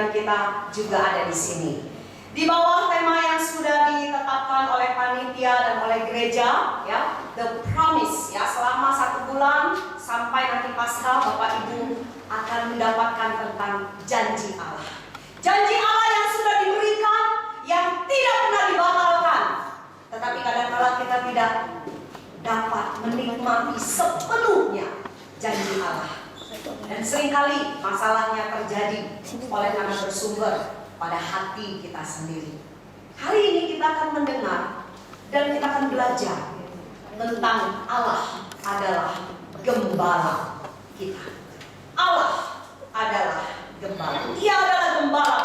dan kita juga ada di sini. Di bawah tema yang sudah ditetapkan oleh panitia dan oleh gereja, ya, The Promise, ya, selama 1 bulan sampai nanti Paskah, Bapak Ibu akan mendapatkan tentang janji Allah. Janji Allah yang sudah diberikan, yang tidak pernah dibatalkan. Tetapi kadang-kala kita tidak dapat menikmati sepenuhnya janji Allah. Dan seringkali masalahnya terjadi oleh karena bersumber pada hati kita sendiri. Hari ini kita akan mendengar dan kita akan belajar tentang Allah adalah gembala kita. Allah adalah gembala. Dia adalah gembala.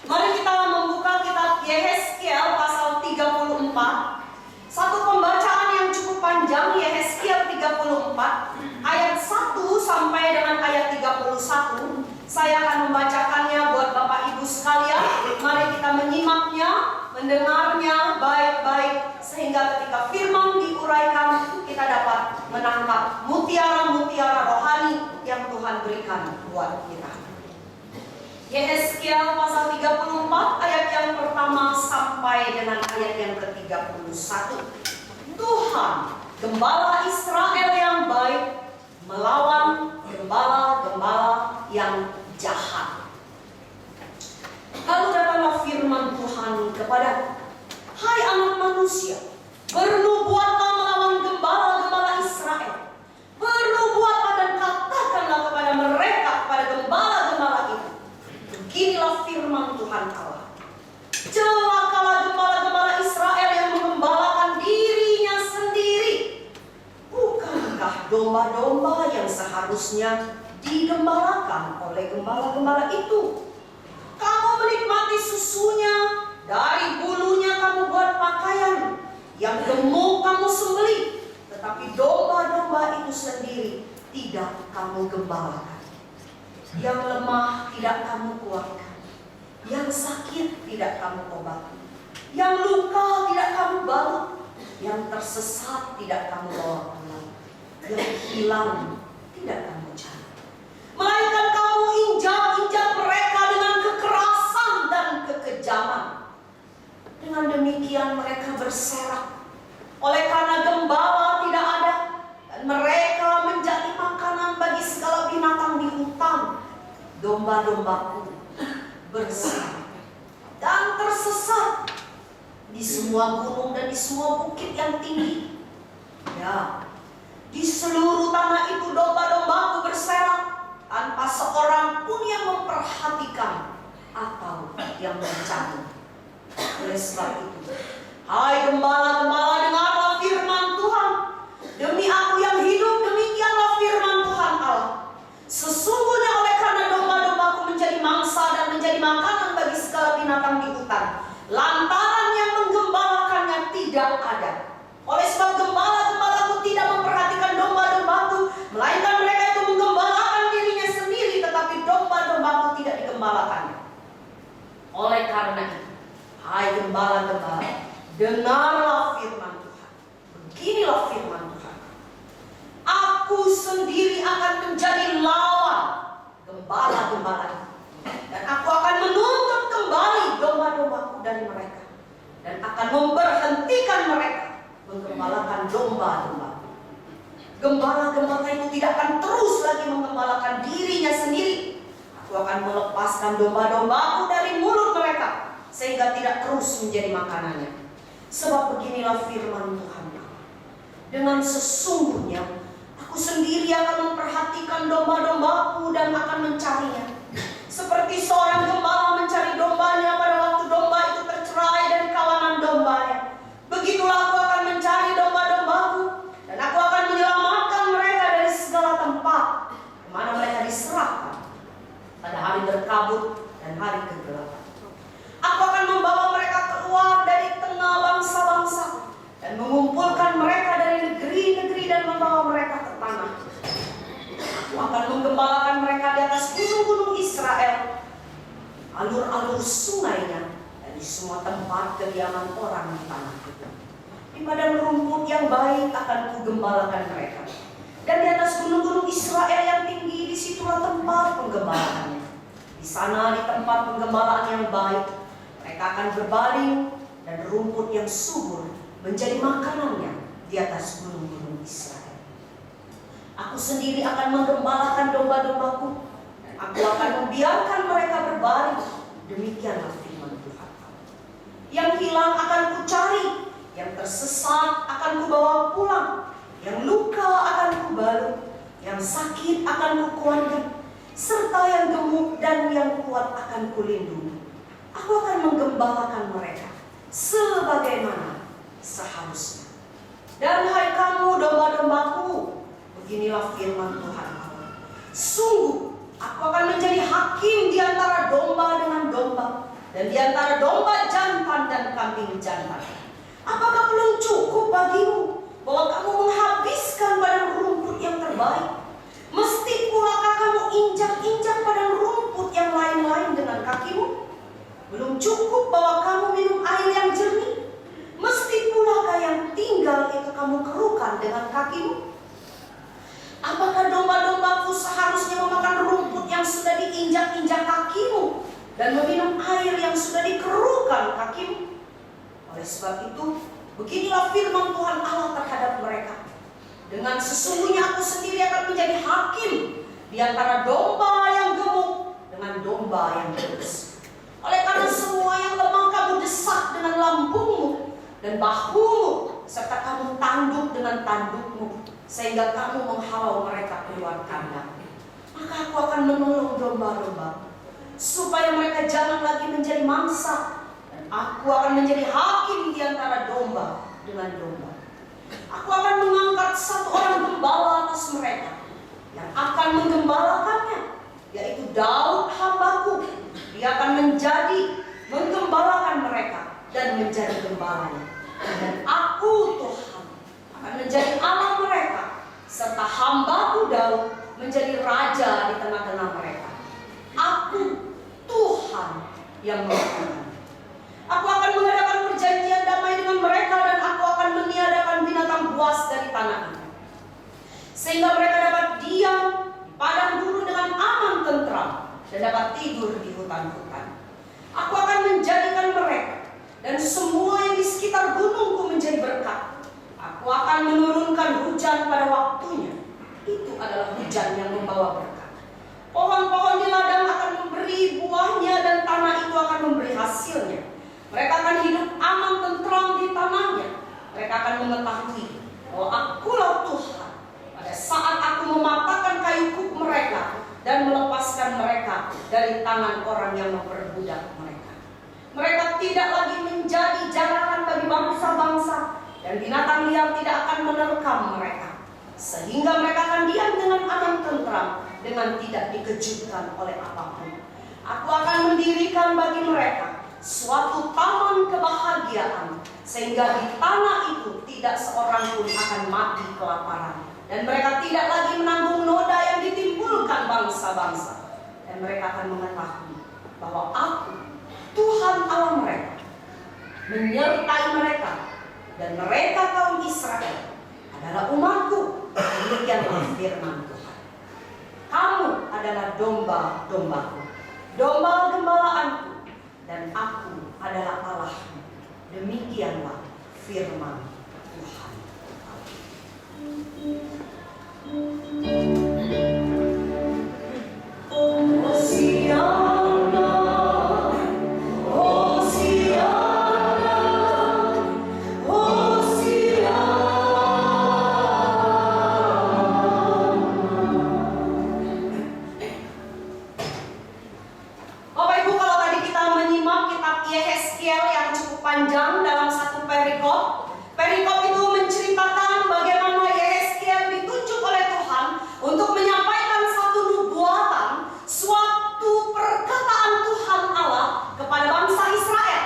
Mari kita membuka kitab Yehezkiel pasal 34. Satu pembacaan yang cukup panjang, Yehezkiel 34 ayat 1 sampai dengan ayat 31. Saya akan membacakannya buat Bapak Ibu sekalian. Mari kita menyimaknya, mendengarnya baik-baik, sehingga ketika firman diuraikan kita dapat menangkap mutiara-mutiara rohani yang Tuhan berikan buat kita. Yehezkiel pasal 34 ayat yang pertama sampai dengan ayat yang ke-31. Tuhan, gembala Israel yang baik, melawan gembala-gembala yang jahat. Lalu datanglah firman Tuhan kepada, hai anak manusia, bernubuatlah melawan gembala-gembala Israel. Bernubuatlah dan katakanlah kepada mereka, kepada gembala-gembala itu, beginilah firman Tuhan Allah. Celakalah gembala-gembala Israel yang menggembalakan dirinya sendiri. Bukankah domba-domba yang seharusnya digembalakan oleh gembala-gembala itu? Kamu menikmati susunya, dari bulunya kamu buat pakaian, yang gemuk kamu sembelih, tetapi domba-domba itu sendiri tidak kamu gembalakan. Yang lemah tidak kamu kuatkan, yang sakit tidak kamu obati, yang luka tidak kamu balut, yang tersesat tidak kamu bawa pulang, yang hilang tidak kamu cari. Melainkan kamu injak-injak mereka dengan kekerasan dan kekejaman. Dengan demikian mereka berserak oleh karena gembala tidak ada, dan mereka menjadi makanan bagi segala binatang di hutan. Domba-dombaku berserak dan tersesat di semua gunung dan di semua bukit yang tinggi. Ya, di seluruh tanah itu domba-dombaku berserak, tanpa seorang pun yang memperhatikan atau yang mencari. Oleh sebab itu, hai gembala-gembala, dengarlah firman Tuhan. Demi aku yang hidup, demikianlah firman Tuhan Allah. Sesungguhnya oleh karena domba-dombaku menjadi mangsa dan menjadi makanan bagi segala binatang di hutan, lantaran yang menggembalakannya tidak ada. Oleh sebab gembala-gembalaku tidak memperhatikan domba-dombaku, melainkan mereka itu menggembalakan dirinya sendiri, tetapi domba-dombaku tidak digembalakannya. Oleh karena itu, hai gembala-gembala, dengarlah firman Tuhan. Beginilah firman Tuhan. Aku sendiri akan menjadi lawan gembala-gembala itu, dan aku akan menuntut kembali domba-dombaku dari mereka, dan akan memberhentikan mereka menggembalakan domba-domba. Gembala-gembala itu tidak akan terus lagi menggembalakan dirinya sendiri. Aku akan melepaskan domba-dombaku dari mulut mereka, sehingga tidak terus menjadi makanannya. Sebab beginilah firman Tuhan Allah. Dengan sesungguhnya aku sendiri akan memperhatikan domba-dombaku dan akan mencarinya, seperti seorang gembala mencari dombanya pada waktu domba itu tercerai dari kawanan dombanya. Begitulah aku akan mencari domba-dombaku, dan aku akan menyelamatkan mereka dari segala tempat kemana mereka diserahkan pada hari berkabut dan hari kegelapan. Aku akan membawa mereka keluar dari tengah bangsa-bangsa dan mengumpulkan mereka dari negeri-negeri dan membawa mereka ke tanah. Aku akan menggembalakan mereka di atas gunung-gunung Israel, alur-alur sungainya, dan di semua tempat kediaman orang di tanah itu. Di padang rumput yang baik akan kugembalakan mereka, dan di atas gunung-gunung Israel yang tinggi, disitulah tempat penggembalaannya. Di Di sana, di tempat penggembalaan yang baik, mereka akan berbaring dan rumput yang subur menjadi makanannya di atas gunung-gunung Israel. Aku sendiri akan menggembalakan domba-dombaku, dan aku akan membiarkan mereka berbaring. Demikianlah firman Tuhan. Yang hilang akan kucari, yang tersesat akan kubawa pulang, yang luka akan kubalut, yang sakit akan kukuatkan, serta yang gemuk dan yang kuat akan kulindungi. Aku akan menggembalakan mereka sebagaimana seharusnya. Dan hai kamu domba-dombaku, beginilah firman Tuhan Allah. Sungguh, aku akan menjadi hakim di antara domba dengan domba, dan di antara domba jantan dan kambing jantan. Apakah belum cukup bagimu bahwa kamu menghabiskan padang rumput yang terbaik? Mesti pulakah kamu injak-injak padang rumput yang lain-lain dengan kakimu? Belum cukup bahwa kamu minum air yang jernih? Mesti pulakah yang tinggal itu kamu kerukan dengan kakimu? Apakah domba-dombaku seharusnya memakan rumput yang sudah diinjak-injak kakimu dan meminum air yang sudah dikerukan kakimu? Oleh sebab itu, beginilah firman Tuhan Allah terhadap mereka. Dengan sesungguhnya aku sendiri akan menjadi hakim di antara domba yang gemuk dengan domba yang kurus. Oleh karena semua yang lemah kamu desak dengan lambungmu dan bahumu, serta kamu tanduk dengan tandukmu, sehingga kamu menghalau mereka keluar kandang. Maka aku akan menolong domba-domba, supaya mereka jangan lagi menjadi mangsa. Aku akan menjadi hakim di antara domba dengan domba. Aku akan mengangkat satu orang gembala atas mereka yang akan menggembalakannya, yaitu Daud hambaku. Dia akan menggembalakan mereka dan menjadi gembalanya. Dan aku Tuhan akan menjadi Allah mereka, serta hambaku Daud menjadi raja di tengah-tengah mereka. Aku Tuhan yang melakukan. Aku akan mengadakan perjanjian damai dengan mereka, dan aku akan meniadakan binatang buas dari tanah itu, sehingga mereka dapat diam di padang gurun dengan aman tentram dan dapat tidur di hutan-hutan. Aku akan menjadikan mereka dan semua yang di sekitar gunungku menjadi berkat. Aku akan menurunkan hujan pada waktunya. Itu adalah hujan yang membawa berkat. Pohon-pohon di ladang akan memberi buahnya, dan tanah itu akan memberi hasilnya. Mereka akan hidup aman tentram di tanahnya. Mereka akan mengetahui bahwa akulah Tuhan pada saat aku mematahkan kayu kuk mereka dan melepaskan mereka dari tangan orang yang memperbudak mereka. Mereka tidak lagi menjadi jarahan bagi bangsa-bangsa, dan binatang liar tidak akan menerkam mereka, sehingga mereka akan diam dengan aman tentram, dengan tidak dikejutkan oleh apapun. Aku akan mendirikan bagi mereka suatu taman kebahagiaan, sehingga di tanah itu tidak seorang pun akan mati kelaparan, dan mereka tidak lagi menanggung noda yang ditimbulkan bangsa-bangsa. Dan mereka akan mengetahui bahwa aku Tuhan Allah mereka, menyertai mereka, dan mereka kaum Israel adalah umatku. Demikianlah firman Tuhan. Kamu adalah domba-dombaku, domba gembalaanku, dan aku adalah Allahmu. Demikianlah firman Tuhan. Hosiana, Hosiana, Hosiana. Bapak Ibu, kalau tadi kita menyimak kitab Yehezkiel yang cukup panjang dalam satu perikop itu menceritakan bagaimana Yehezkiel ditunjuk oleh Tuhan untuk menyampaikan satu nubuatan, suatu perkataan Tuhan Allah kepada bangsa Israel.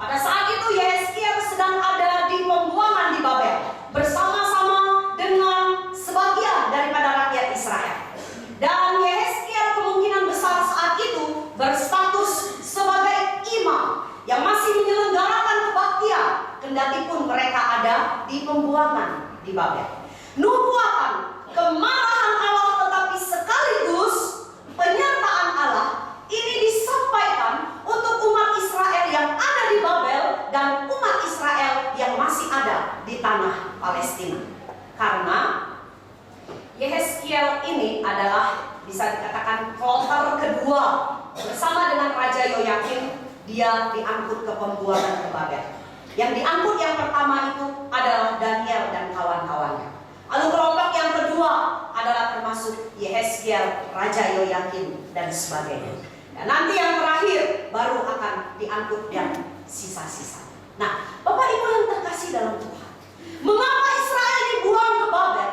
Pada saat itu Yehezkiel sedang ada di pembuangan di Babel bersama-sama dengan sebagian daripada rakyat Israel. Dan Yehezkiel kemungkinan besar saat itu berstatus sebagai imam yang masih menyelenggarakan kebaktian, kendati pun mereka ada di pembuangan di Babel. Nubuatan kemarahan Allah tetapi sekaligus penyertaan Allah ini bersama dengan Raja Yoyakim, dia diangkut ke pembuangan ke Babel. Yang diangkut yang pertama itu adalah Daniel dan kawan-kawannya. Lalu kelompok yang kedua adalah termasuk Yehezkiel, Raja Yoyakim, dan sebagainya. Dan nanti yang terakhir baru akan diangkut yang sisa-sisa. Nah, Bapak Ibu yang terkasih dalam Tuhan, mengapa Israel dibuang ke Babel?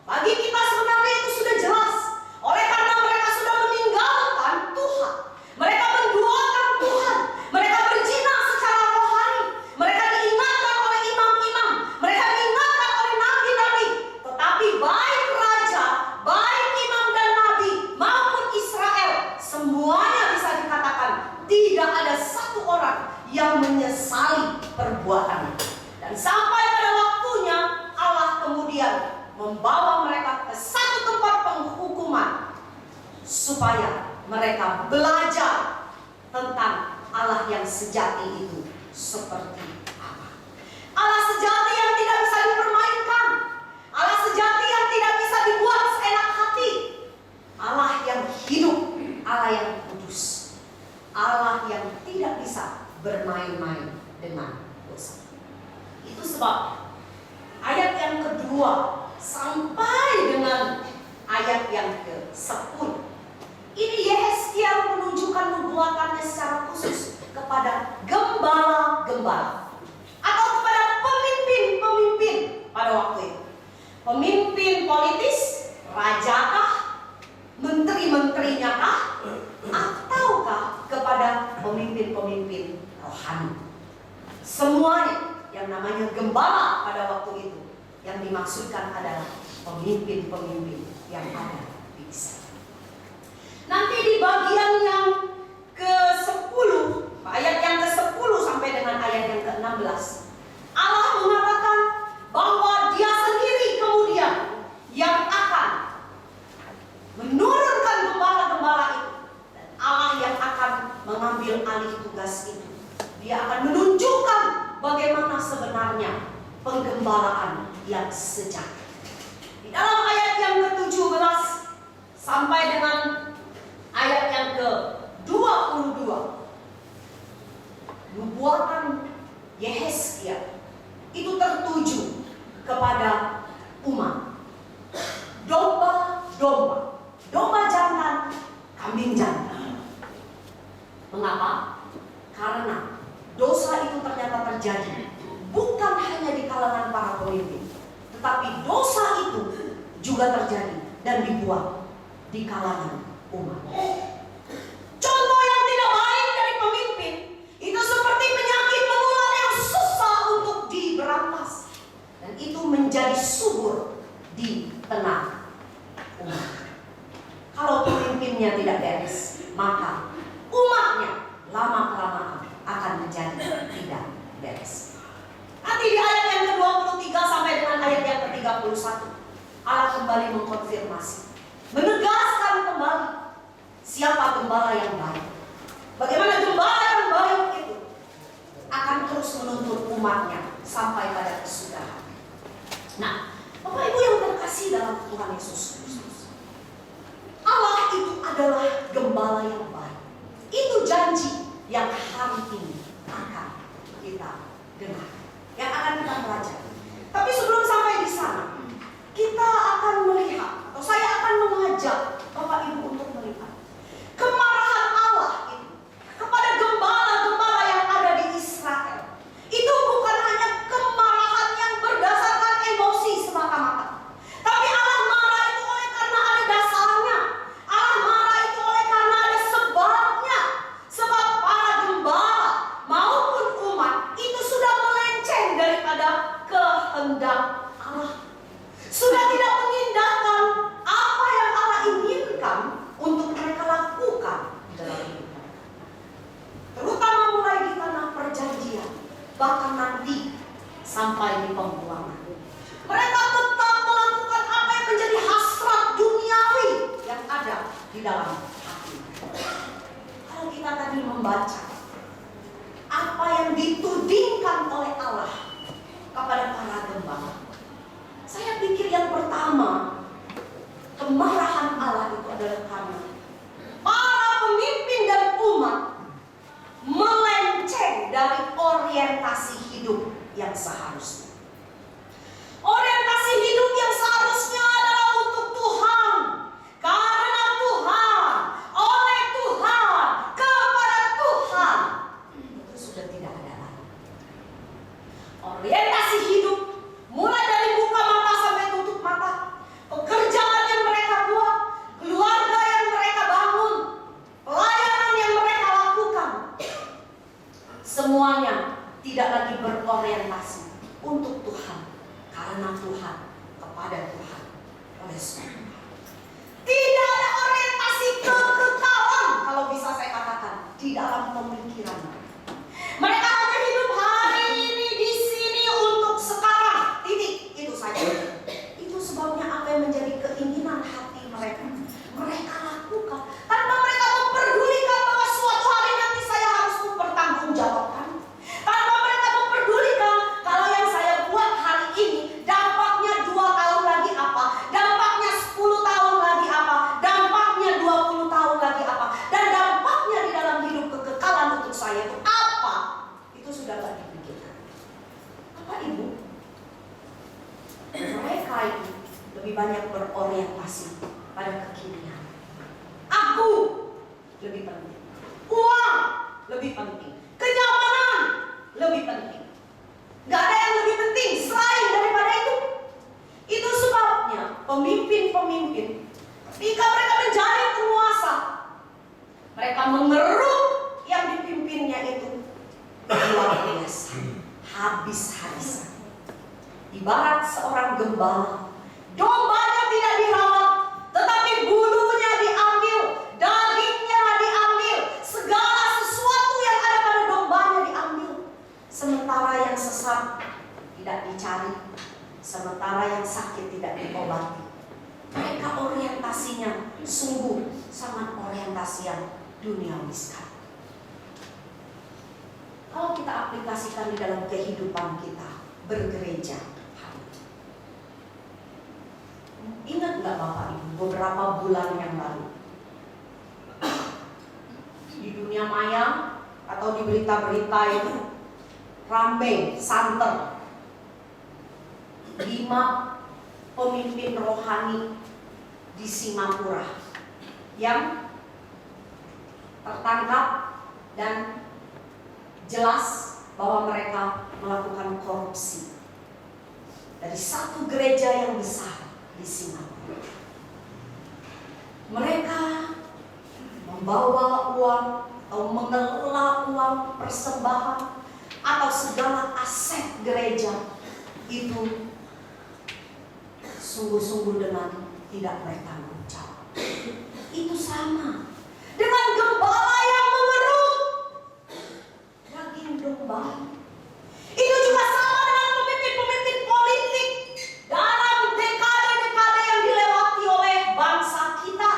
Bagi kita sebenarnya itu sudah jelas. Oleh karena mereka sudah meninggalkan Tuhan. Mereka menduakan Tuhan. Mereka berzina secara rohani. Mereka diingatkan oleh imam-imam. Mereka diingatkan oleh nabi-nabi. Tetapi baik raja, baik imam dan nabi maupun Israel, semuanya bisa dikatakan tidak ada satu orang yang menyesali perbuatannya. Dan sampai pada waktunya Allah kemudian membawa mereka ke satu tempat penghukuman supaya mereka belajar tentang Allah yang sejati itu seperti apa. Allah sejati yang tidak bisa dipermainkan. Allah sejati yang tidak bisa dibuat seenak hati. Allah yang hidup, Allah yang kudus, Allah yang tidak bisa bermain-main dengan dosa. Itu sebab ayat yang kedua sampai dengan ayat yang ke-10 ini Yehezkiel menunjukkan nubuatannya secara khusus kepada gembala-gembala atau kepada pemimpin-pemimpin pada waktu itu. Pemimpin politis, rajakah, menteri-menterinya kah, ataukah kepada pemimpin-pemimpin rohani. Semuanya yang namanya gembala pada waktu itu yang dimaksudkan adalah pemimpin-pemimpin yang ada di Israel. Nanti di bagian yang ke-10, ayat yang ke-10 sampai dengan ayat yang ke-16, Allah mengatakan bahwa Dia sendiri kemudian yang akan menurunkan gembala-gembala itu, dan Allah yang akan mengambil alih tugas itu. Dia akan menunjukkan bagaimana sebenarnya penggembalaan yang sejati. Di dalam ayat yang ke-17 sampai dengan ayat yang ke-22, nubuatan Yehezkiel itu tertuju kepada umat. Domba-domba, domba jantan, kambing jantan. Mengapa? Karena dosa itu ternyata terjadi bukan hanya di kalangan para pemimpin, tetapi dosa itu juga terjadi dan dibuat di kalangan umat. Contoh yang tidak baik dari pemimpin itu seperti penyakit menular yang susah untuk diberantas, dan itu menjadi subur di tengah umat. Kalau pemimpinnya tidak beres, maka umatnya lama-kelamaan akan menjadi tidak beres. Nanti di ayat yang ke-23 sampai dengan ayat yang ke-31, Allah kembali mengkonfirmasi, menegaskan kembali siapa gembala yang baik. Bagaimana gembala yang baik itu akan terus menuntut umatnya sampai pada kesudahan. Nah, Bapak Ibu yang terkasih dalam Tuhan Yesus Kristus, Allah itu adalah gembala yang baik. Itu janji yang hari ini akan kita dengar, yang akan kita pelajari. Tapi sebelum sampai di sana, kita akan melihat, atau saya akan mengajak Bapak Ibu untuk melihat kemarahan Allah itu kepada gembala-gembala yang ada di Israel. Itu bukan hanya kemarahan yang berdasarkan emosi semata-mata, tapi Allah marah itu oleh karena ada dasarnya. Allah marah itu oleh karena ada sebabnya. Sebab para gembala maupun umat itu sudah melenceng daripada kehendak Allah, sudah tidak mengindahkan apa yang Allah inginkan untuk mereka lakukan di dalam hidup mereka, terutama mulai di tanah perjanjian, bahkan nanti sampai di pembuangan. Mereka tetap melakukan apa yang menjadi hasrat duniawi yang ada di dalam hati mereka. Kalau kita tadi membaca apa yang ditudingkan oleh Allah kepada para gembala, saya pikir yang pertama, kemarahan Allah itu adalah karena para pemimpin dan yang seharusnya. Orientasi hidup yang seharusnya adalah untuk Tuhan, karena Tuhan, oleh Tuhan, kepada Tuhan. Itu sudah tidak ada lagi. Orientasi hidup mulai dari buka mata sampai tutup mata, pekerjaan yang mereka buat, keluarga yang mereka bangun, pelayanan yang mereka lakukan, semuanya tidak lagi berorientasi untuk Tuhan, karena Tuhan, kepada Tuhan, oleh sebab tidak ada orientasi kekekalan, kalau bisa saya katakan, di dalam pemikiran mereka. Mereka hanya hidup hari ini di sini untuk sekarang, titik, itu saja. Itu sebabnya apa yang menjadi keinginan hati mereka, mereka lakukan tanpa mereka memperdulikan bahwa suatu hari nanti saya harus mempertanggungjawabkan. Tanpa mereka memperdulikan kalau yang saya buat hari ini dampaknya 2 tahun lagi apa, dampaknya 10 tahun lagi apa, dampaknya 20 tahun lagi apa, dan dampaknya di dalam hidup kekekalan untuk saya itu apa. Itu sudah tidak dipikirkan. Bapak Ibu, mereka itu lebih banyak berorientasi pada kekinian. Aku lebih penting, uang lebih penting, kenyamanan lebih penting. Gak ada yang lebih penting selain daripada itu. Itu sebabnya pemimpin-pemimpin, ketika mereka menjadi penguasa, mereka mengeruk yang dipimpinnya itu luar biasa, habis-habisan. Ibarat seorang gembala, dombanya tidak dirawat, tetapi bulunya diambil, dagingnya diambil, segala sesuatu yang ada pada dombanya diambil. Sementara yang sesat tidak dicari, sementara yang sakit tidak diobati. Mereka orientasinya sungguh sangat orientasi yang duniawi sekali. Kalau kita aplikasikan di dalam kehidupan kita bergereja, ingat nggak Bapak Ibu beberapa bulan yang lalu di dunia maya atau di berita-berita itu ramai santer 5 pemimpin rohani di Singapura yang tertangkap dan jelas bahwa mereka melakukan korupsi dari satu gereja yang besar di Singapura. Mereka membawa uang atau mengelola uang persembahan atau segala aset gereja itu sungguh-sungguh dengan tidak bertanggung jawab. Itu sama dengan gembala yang mengeruk daging domba. Itu juga sama dengan pemimpin-pemimpin politik dalam dekade-dekade yang dilewati oleh bangsa kita.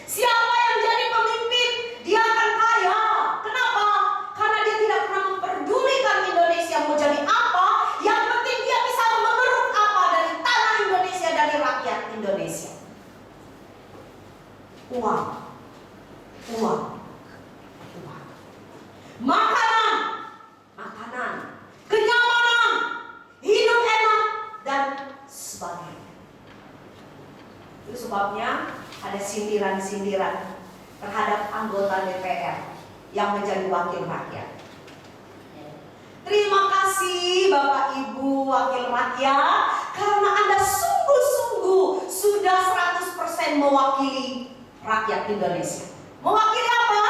Siapa yang jadi pemimpin, dia akan kaya. Kenapa? Karena dia tidak pernah memperdulikan Indonesia mau jadi apa. Yang penting dia bisa mengeruk apa dari tanah Indonesia, dari rakyat Indonesia. Uang. Makanan, kenyamanan, hidup enak, dan sebagainya. Itu sebabnya ada sindiran-sindiran terhadap anggota DPR yang menjadi wakil rakyat. Terima kasih Bapak Ibu wakil rakyat, karena Anda sungguh-sungguh sudah 100% mewakili rakyat Indonesia. Mewakili apa?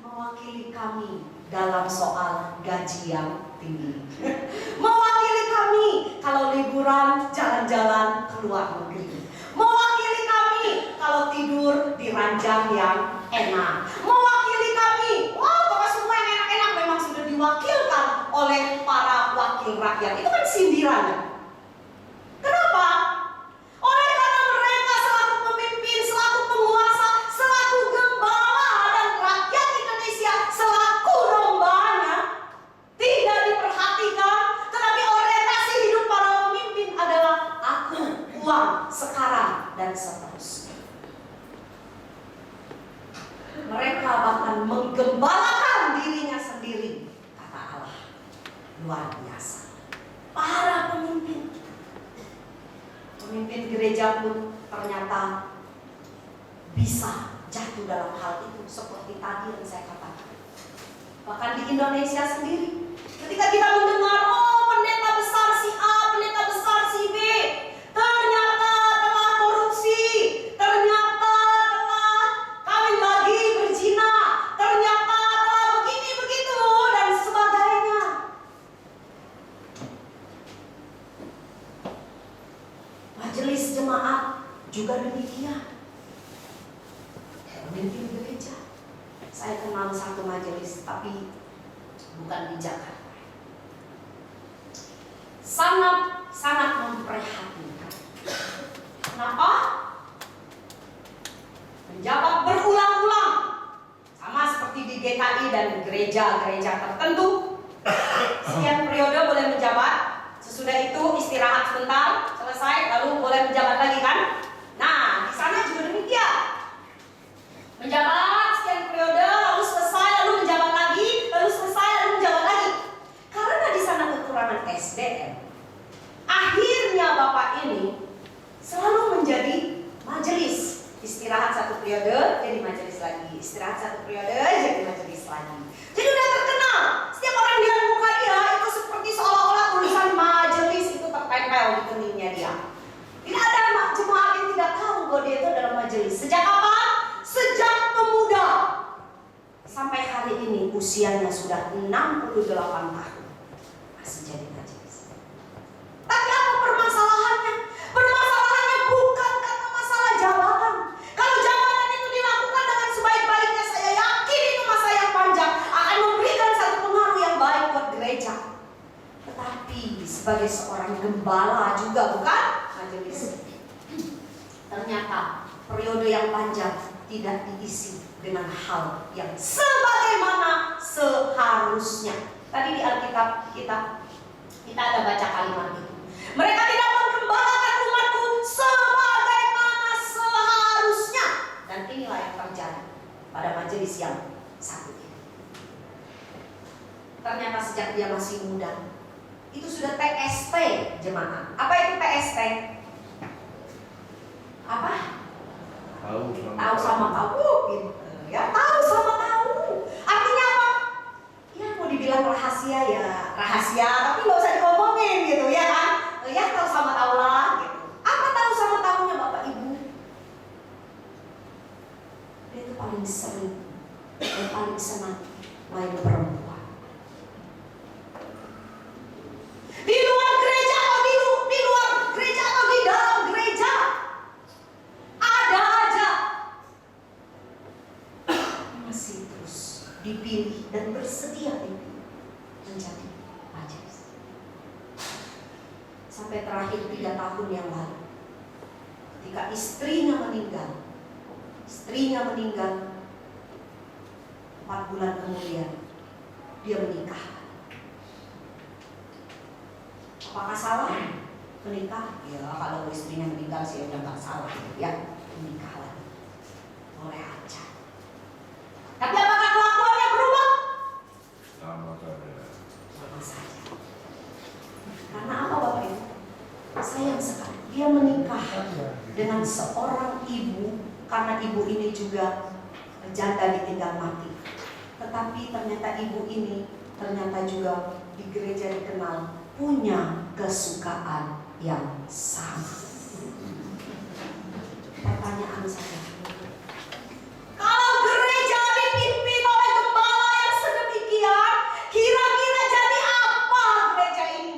Mewakili kami dalam soal gaji yang tinggi. Mewakili kami kalau liburan jalan-jalan ke luar negeri. Mewakili kami kalau tidur di ranjang yang enak. Mewakili kami, pokoknya semua yang enak-enak memang sudah diwakilkan oleh para wakil rakyat. Itu kan sindiran. Kenapa? Oleh karena mereka selaku pemimpin, selaku penguasa, selaku gembala, dan rakyat Indonesia selaku dombanya tidak diperhatikan, tetapi orientasi hidup para pemimpin adalah aku, uang, sekarang, dan seterusnya. Mereka bahkan menggembalakan dirinya sendiri, kata Allah. luar biasa. Para pemimpin gereja pun ternyata bisa jatuh dalam hal itu seperti tadi yang saya katakan. Bahkan di Indonesia sendiri, ketika kita mendengar, oh pendeta besar si A, pendeta besar si B, ternyata telah korupsi, ternyata telah kawin lagi berzina, ternyata telah begini begitu dan sebagainya. Majelis jemaat juga demikian. Pemimpin gereja, saya kenal satu majelis, tapi bukan di Jakarta. Sangat memprihatinkan. Kenapa? Menjabat berulang-ulang, sama seperti di GKI dan gereja-gereja tertentu. Sekian periode boleh menjabat, sesudah itu istirahat sebentar, selesai, lalu boleh menjabat lagi kan? Nah, di sana juga demikian. Menjabat sekian periode, lalu selesai, lalu menjabat lagi, lalu selesai, lalu menjabat lagi. Karena di sana kekurangan SDM, akhirnya Bapak ini selalu menjadi majelis. Istirahat satu periode, jadi majelis lagi. Istirahat satu periode, jadi majelis lagi. Jadi udah terkenal. Setiap orang lihat muka dia, itu seperti seolah-olah tulisan majelis itu tertempel di keningnya dia. Tidak ada jemaat yang tidak tahu bahwa dia itu adalah majelis. Sejak kapan? Sejak pemuda. Sampai hari ini usianya sudah 68 tahun. Masih jadi majelis. Tapi apa permasalahannya? Permasalahannya bukan karena masalah jabatan. Kalau jabatan itu dilakukan dengan sebaik-baiknya, saya yakin itu masa yang panjang akan memberikan satu pengaruh yang baik buat gereja. Tetapi sebagai seorang gembala juga bukan majelis. Ternyata periode yang panjang tidak diisi dengan hal yang sebagaimana seharusnya. Tadi di Alkitab kita ada baca kalimat itu. Mereka tidak menggembalakan umatku sebagaimana seharusnya. Dan inilah yang terjadi pada majelis yang satu ini. Ternyata sejak dia masih muda, itu sudah TST jemaat. Apa itu TST? Apa? Tahu sama tahu, ya tahu sama tahu. Artinya apa? Ya mau dibilang rahasia ya rahasia, tapi nggak usah diomongin gitu ya kan? Ya tahu sama tahu lah gitu. Apa tahu sama tahunya Bapak Ibu? Dia itu paling sering dan paling senang main perempuan. Di luar gereja atau di luar gereja atau di dalam gereja, ada aja masih terus dipilih dan bersedia dipilih menjadi majelis. Sampai terakhir 3 tahun yang lalu, ketika istrinya meninggal 4 bulan kemudian dia menikah. Apakah salah menikah? Ya kalau istrinya meninggal sih udah nggak salah ya, menikah lagi. Boleh aja. Tapi apakah kelakuannya berubah? Sama saja. Karena apa Bapak Ibu? Sayang sekali dia menikah dengan seorang ibu, karena ibu ini juga janda ditinggal mati. Tetapi ternyata ibu ini ternyata juga di gereja dikenal punya kesukaan yang sama. Pertanyaan saya, kalau gereja dipimpin oleh gembala yang sedemikian, kira-kira jadi apa gereja ini?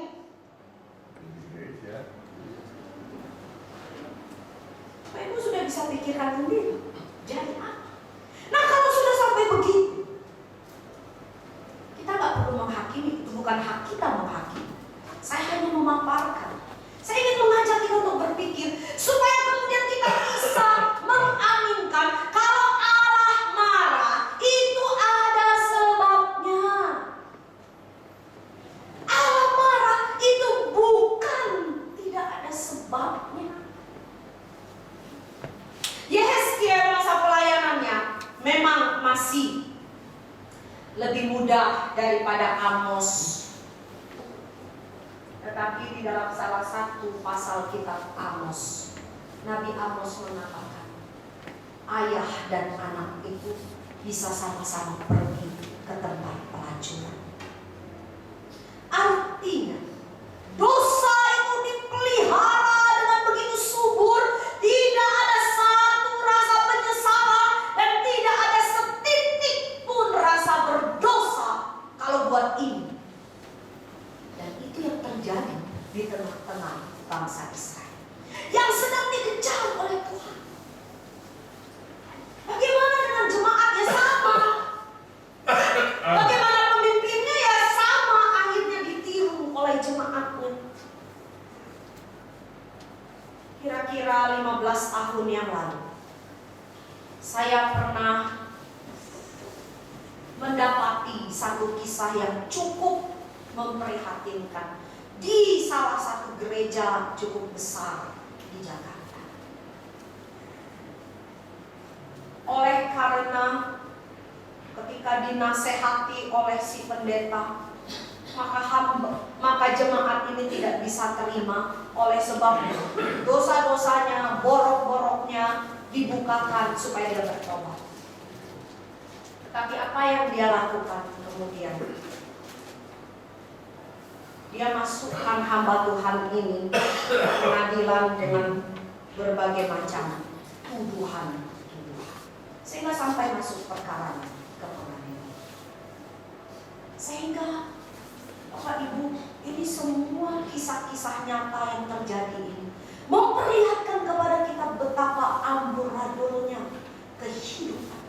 Bapak Ibu sudah bisa pikirkan sendiri. Jadi apa? Nah kalau sudah sampai begitu, kita nggak perlu menghakimi. Itu bukan hak kita menghakimi. Saya hanya memaparkan. Saya ingin mengajak kita untuk berpikir supaya kemudian kita bisa mengaminkan kalau Allah marah itu ada sebabnya. Allah marah itu bukan tidak ada sebabnya. Yehezkiel masa pelayanannya memang masih lebih mudah daripada Amos. Tetapi di dalam salah satu pasal kitab Amos, Nabi Amos mengatakan, ayah dan anak itu bisa sama-sama pergi ke tempat pelacuran. Artinya, dosa itu dipelihara dengan begitu subur, tidak ada satu rasa penyesalan dan tidak ada setitik pun rasa berdosa kalau buat ini. Dan itu yang terjadi di tengah-tengah bangsa Israel yang sedang dikejar oleh Tuhan. Bagaimana dengan jemaatnya? Sama. Bagaimana pemimpinnya? Ya sama, akhirnya ditiru oleh jemaatnya. Kira-kira 15 tahun yang lalu, saya pernah mendapati satu kisah yang cukup memprihatinkan di salah satu gereja cukup besar di Jakarta. Oleh karena ketika dinasehati oleh si pendeta, maka jemaat ini tidak bisa terima, oleh sebab dosa-dosanya, borok-boroknya dibukakan supaya dia bertobat. Tapi apa yang dia lakukan kemudian? Dia masukkan hamba Tuhan ini ke pengadilan dengan berbagai macam tuduhan, sehingga sampai masuk perkara ke pengadilan. Sehingga Bapak Ibu, ini semua kisah-kisah nyata yang terjadi ini memperlihatkan kepada kita betapa amburadulnya kehidupan,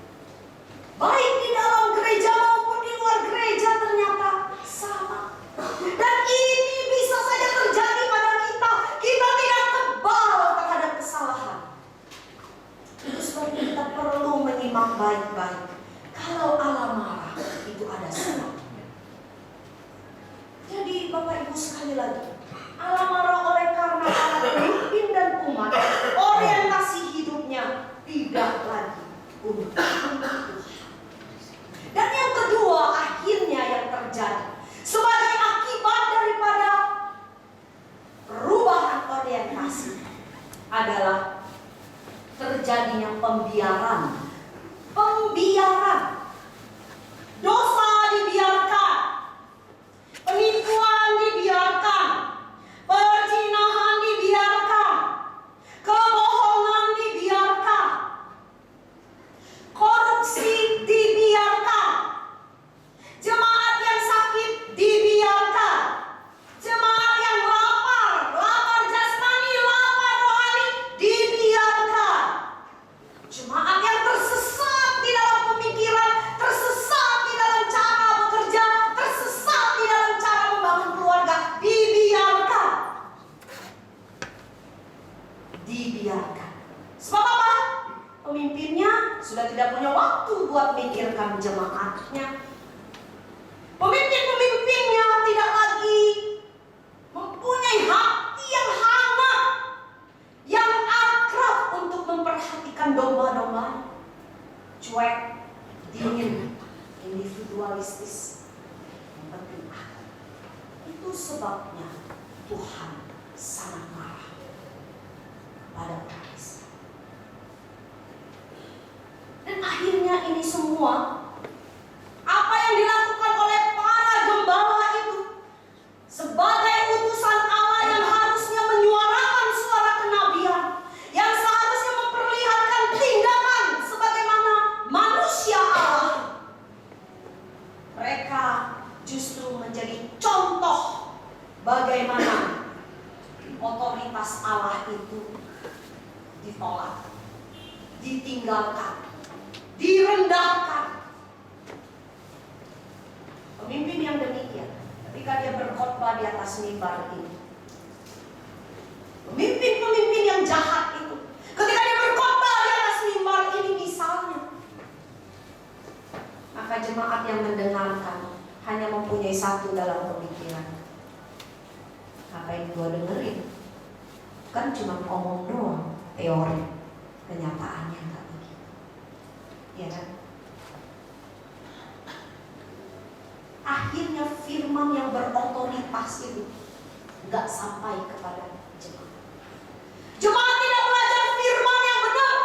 baik di dalam gereja maupun di luar gereja, ternyata sama. Dan ini bisa saja terjadi pada kita. Kita tidak kebal terhadap kesalahan. Itu sebabnya kita perlu menyimak baik-baik. Kalau Allah marah, itu ada sebabnya. Jadi Bapak Ibu, sekali lagi, Allah marah oleh karena Allah pemimpin dan umat orientasi hidupnya tidak lagi untuk Tuhan. Dan yang kedua, akhirnya yang terjadi sebagai akibat daripada perubahan orientasi adalah terjadinya pembiaran. Dosa dibiarkan, penipuan dibiarkan, perzinahan dibiarkan, kebohongan dibiarkan, korupsi dibiarkan, jemaat yang sakit dibiarkan, jemaat yang lapar jasmani, lapar rohani dibiarkan, jemaat yang tersesat di dalam pemikiran, tersesat di dalam cara bekerja, tersesat di dalam cara membangun keluarga, dibiarkan. Sebab apa? Pemimpinnya sudah tidak punya waktu buat mikirkan jemaatnya. Pemimpin-pemimpinnya tidak lagi mempunyai hati yang hangat, yang akrab untuk memperhatikan domba-domba. Cuek, dingin, individualistis, yang penting aku. Itu sebabnya Tuhan sangat marah pada orang Israel. Dan akhirnya ini semua, apa yang dilakukan oleh para gembala itu sebagai utusan Allah yang harusnya menyuarakan suara kenabian, yang seharusnya memperlihatkan tindakan sebagaimana manusia Allah, mereka justru menjadi contoh bagaimana otoritas Allah itu ditolak, ditinggalkan, direndahkan. Pemimpin yang demikian, ketika dia berkhotbah di atas mimbar ini, pemimpin-pemimpin yang jahat itu, ketika dia berkhotbah di atas mimbar ini misalnya, maka jemaat yang mendengarkan hanya mempunyai satu dalam pemikiran. Apa yang gua dengerin? Kan cuma omong doang, teori, kenyataannya nggak begitu. Ya kan? Akhirnya firman yang berotoritas itu nggak sampai kepada jemaat. Jemaat tidak belajar firman yang benar,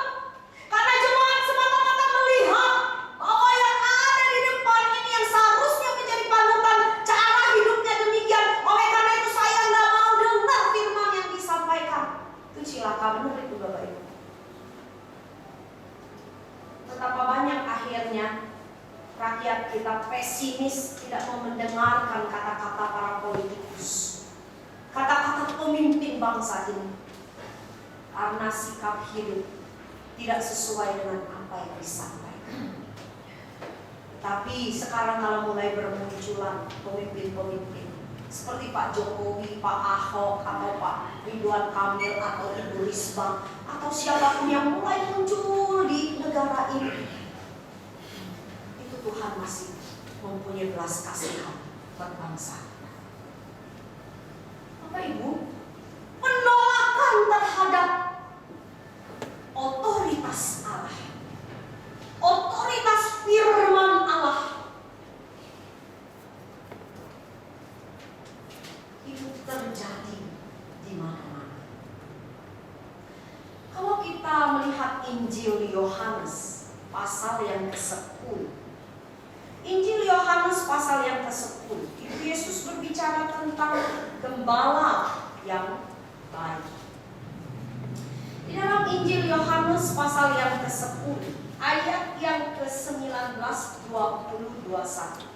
karena jemaat semata-mata melihat bahwa yang ada di depan ini yang seharusnya menjadi panutan, cara hidupnya demikian. Oleh karena itu saya nggak mau dengar firman yang disampaikan. Itu cilaka benar itu Bapak Ibu. Betapa banyak akhirnya rakyat kita pesimis, tidak mau mendengarkan kata-kata para politikus, kata-kata pemimpin bangsa ini, karena sikap hidup tidak sesuai dengan apa yang disampaikan. Tapi sekarang kalau mulai bermunculan pemimpin-pemimpin seperti Pak Jokowi, Pak Ahok, atau Pak Ridwan Kamil, atau Ibu Risma, atau siapapun yang mulai muncul di negara ini, itu Tuhan masih mempunyai belas kasihan buat bangsa. Bapak Ibu, penolakan terhadap otoritas Allah, otoritas firman Allah, itu terjadi di mana-mana. Kalau kita melihat Injil Yohanes pasal yang ke-10, Injil Yohanes pasal yang ke-10, itu Yesus berbicara tentang gembala yang baik. Di dalam Injil Yohanes pasal yang ke-10, ayat yang ke-19, 20, 21.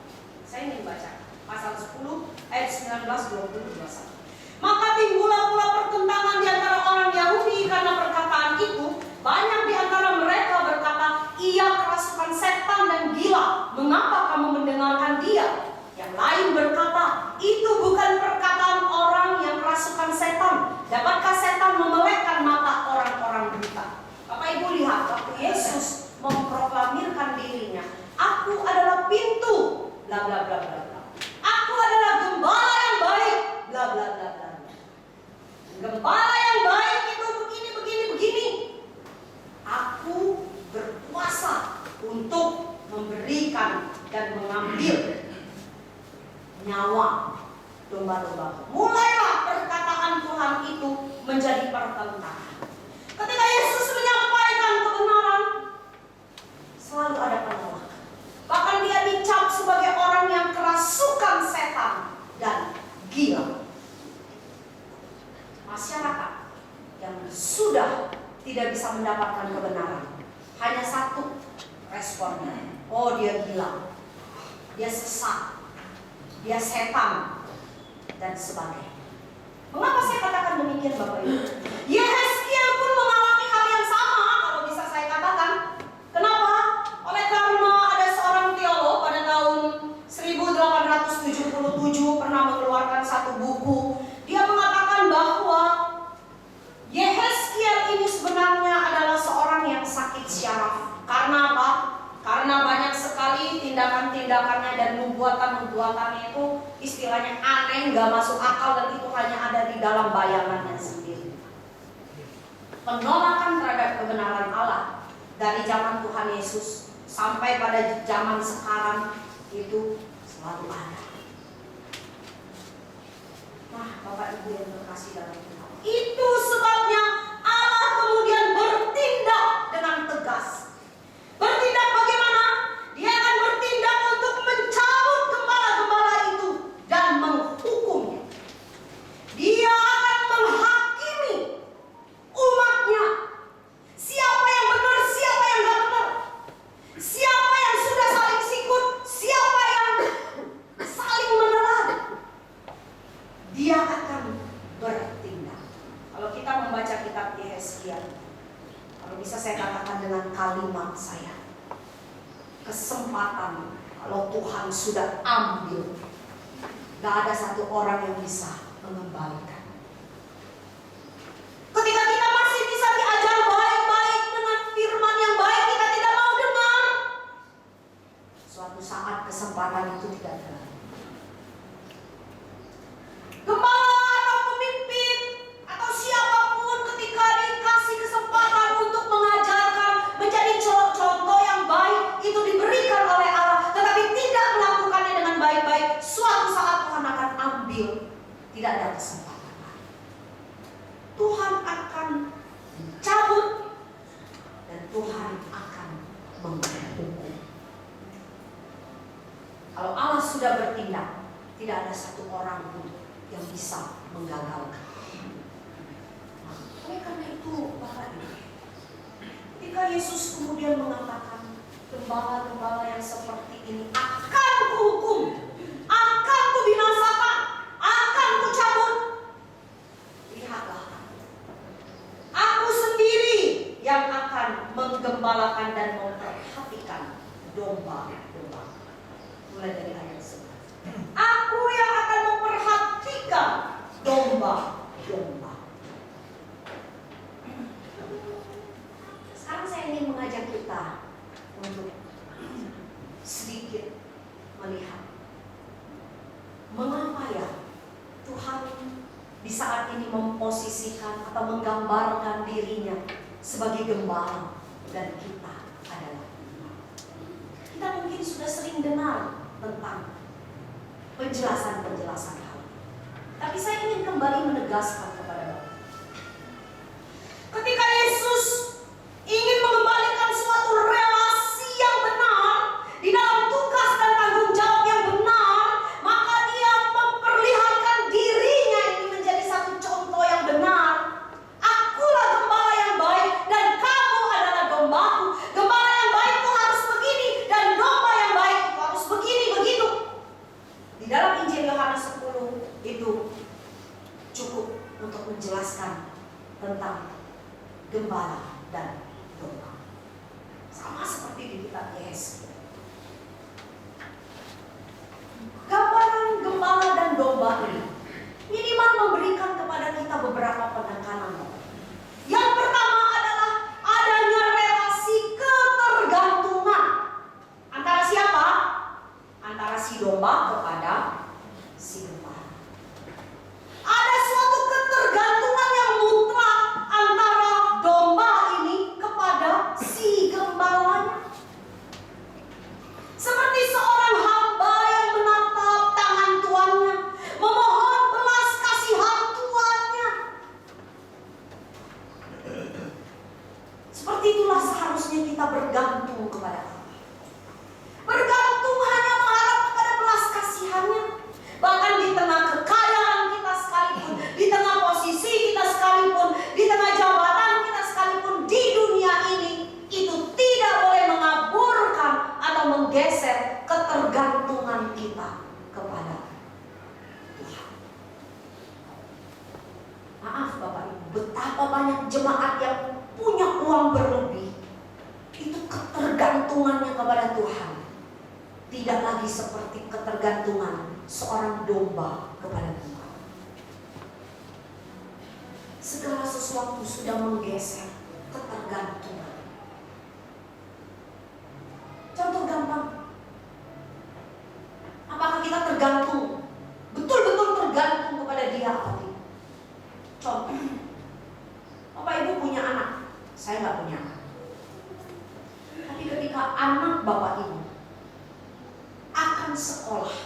Saya ingin baca pasal 10 ayat 19, 20, 21. Maka timbullah pula pertentangan di antara orang Yahudi karena perkataan itu. Banyak di antara mereka berkata, ia kerasukan setan dan gila. Mengapa kamu mendengarkan dia? Yang lain berkata, itu bukan perkataan orang yang kerasukan setan. Dapatkah setan memelekkan mata orang-orang buta? Bapak Ibu lihat, waktu Yesus memproklamirkan dirinya, aku adalah pintu, bla bla bla bla bla. Aku adalah gembala yang baik, bla bla bla bla. Gembala yang baik itu begini, begini, begini. Aku berkuasa untuk memberikan dan mengambil nyawa domba-domba. Mulailah perkataan Tuhan itu menjadi pertentangan. Ketika Yesus menyampaikan kebenaran, selalu ada penolakan. Bahkan dia dicap sebagai orang yang kerasukan setan dan gila. Masyarakat yang sudah tidak bisa mendapatkan kebenaran, hanya satu responnya, oh dia gila, dia sesat, dia setan, dan sebagainya. Mengapa saya katakan demikian Bapak Ibu? Yehezkiel pun mengalami hal yang sama, kalau bisa saya katakan. Kenapa? Oleh karena ada seorang teolog pada tahun 1877 pernah mengeluarkan satu buku. Dia mengatakan bahwa Yehezkiel ini sebenarnya adalah seorang yang sakit syaraf. Karena apa? Karena banyak sekali tindakan-tindakannya dan nubuatan-nubuatannya itu istilahnya aneh, gak masuk akal, dan itu hanya ada di dalam bayangannya sendiri. Penolakan terhadap kebenaran Allah dari zaman Tuhan Yesus sampai pada zaman sekarang itu selalu ada. Nah, Bapak Ibu yang terkasih dalam Tuhan, itu sebabnya Allah kemudian bertindak dengan tegas. Bertindak bagaimana? Dia akan bertindak untuk mencabut gembala-gembala itu dan menghukumnya. Dia akan menghakimi umatnya. Siapa yang benar, siapa yang gak benar. Siapa yang sudah saling sikut, siapa yang saling menelan. Dia akan bertindak. Kalau kita membaca kitab Yehezkiel, kalau bisa saya katakan dengan kalimat saya, kesempatan kalau Tuhan sudah ambil, gak ada satu orang yang bisa mengembalikan. Ketika kita masih bisa diajar baik-baik dengan firman yang baik, kita tidak mau dengar. Suatu saat kesempatan itu tidak ada. Gembala atau pemimpin atau siapapun ketika dikasih kesempatan untuk mengajarkan, menjadi contoh yang baik, itu diberikan oleh Allah, tetapi tidak melakukannya dengan baik-baik, suatu saat Tuhan akan ambil. Tidak ada kesempatan. Kalau Allah sudah bertindak, tidak ada satu orang pun yang bisa menggagalkan. Nah, oleh karena itu, Bapak Ibu, ketika Yesus kemudian mengatakan, gembala-gembala yang seperti ini akan kuhukum, akan kubinasakan, akan kucabut. Lihatlah, aku sendiri yang akan menggembalakan dan memperhatikan domba-domba. Mulai dari ayat 11. Aku yang akan memperhatikan domba-domba. Sekarang saya ingin mengajak kita untuk sedikit melihat mengapa ya Tuhan di saat ini memposisikan atau menggambarkan dirinya sebagai gembala dan kita adalah domba. Kita mungkin sudah sering dengar tentang penjelasan-penjelasan hal ini. Tapi saya ingin kembali menegaskan kepada Bapak. Ketika Yesus ingin mengembalikan suatu relasi yang benar di dalam tugas dan tanggung jawab yang benar, maka dia memperlihatkan dirinya ini menjadi satu contoh yang benar. Akulah gembala yang baik dan kamu adalah dombaku. Gembala yang baik itu harus begini dan domba yang baik itu harus begini begitu. Di dalam Injil Yohanes 10 itu cukup untuk menjelaskan tentang gembala dan domba. Sama seperti di kitab Yesaya. Gambaran gembala dan domba ini minimal memberikan kepada kita beberapa penekanan. Yang pertama adalah adanya relasi ketergantungan antara siapa? Antara si domba kepada si gembala. Ada suatu ketergantungan yang mutlak antara domba ini kepada si gembalanya. Seperti seorang hamba yang menatap tangan tuannya, memohon belas kasihan tuannya. Seperti itulah seharusnya kita bergantung kepada Allah. Bergantung hanya mengharap kepada belas kasihannya. Bahkan di tengah kekayaan kita sekalipun, di tengah posisi kita sekalipun, di tengah jabatan kita sekalipun di dunia ini, itu tidak boleh mengaburkan atau menggeser ketergantungan kita kepada Tuhan. Maaf Bapak Ibu, betapa banyak jemaat yang punya uang berlebih, itu ketergantungannya kepada Tuhan tidak lagi seperti ketergantungan seorang domba kepada Tuhan. Segala sesuatu sudah menggeser ketergantungan. Contoh gampang, apakah kita tergantung, betul-betul tergantung kepada dia atau tidak? Contoh, Bapak Ibu punya anak, saya nggak punya anak. Tapi ketika anak Bapak Ibu akan sekolah,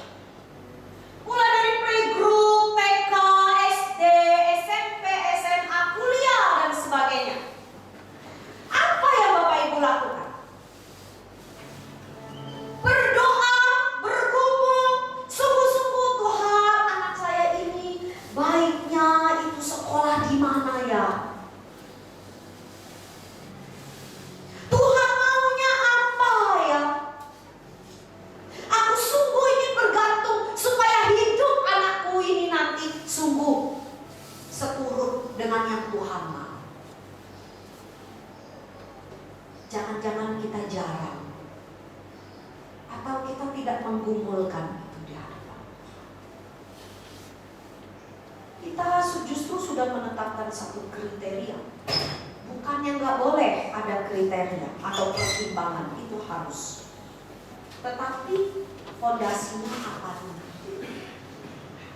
mulai dari playgroup, TK, SD, SMP, SMA, kuliah dan sebagainya, apa yang Bapak Ibu lakukan? Berdoa, bergumul, sungguh-sungguh, Tuhan, anak saya ini baiknya itu sekolah di mana ya? Tuhan maunya apa ya? Aku sungguh ingin bergantung supaya hidup anakku ini nanti sungguh seturut dengan yang Tuhan mau. Jangan-jangan kita jarang atau kita tidak menggumulkan itu di hadapan Tuhan. Kita justru sudah menetapkan satu kriteria. Bukannya nggak boleh ada kriteria atau pertimbangan, itu harus. Tetapi fondasinya apa dulu?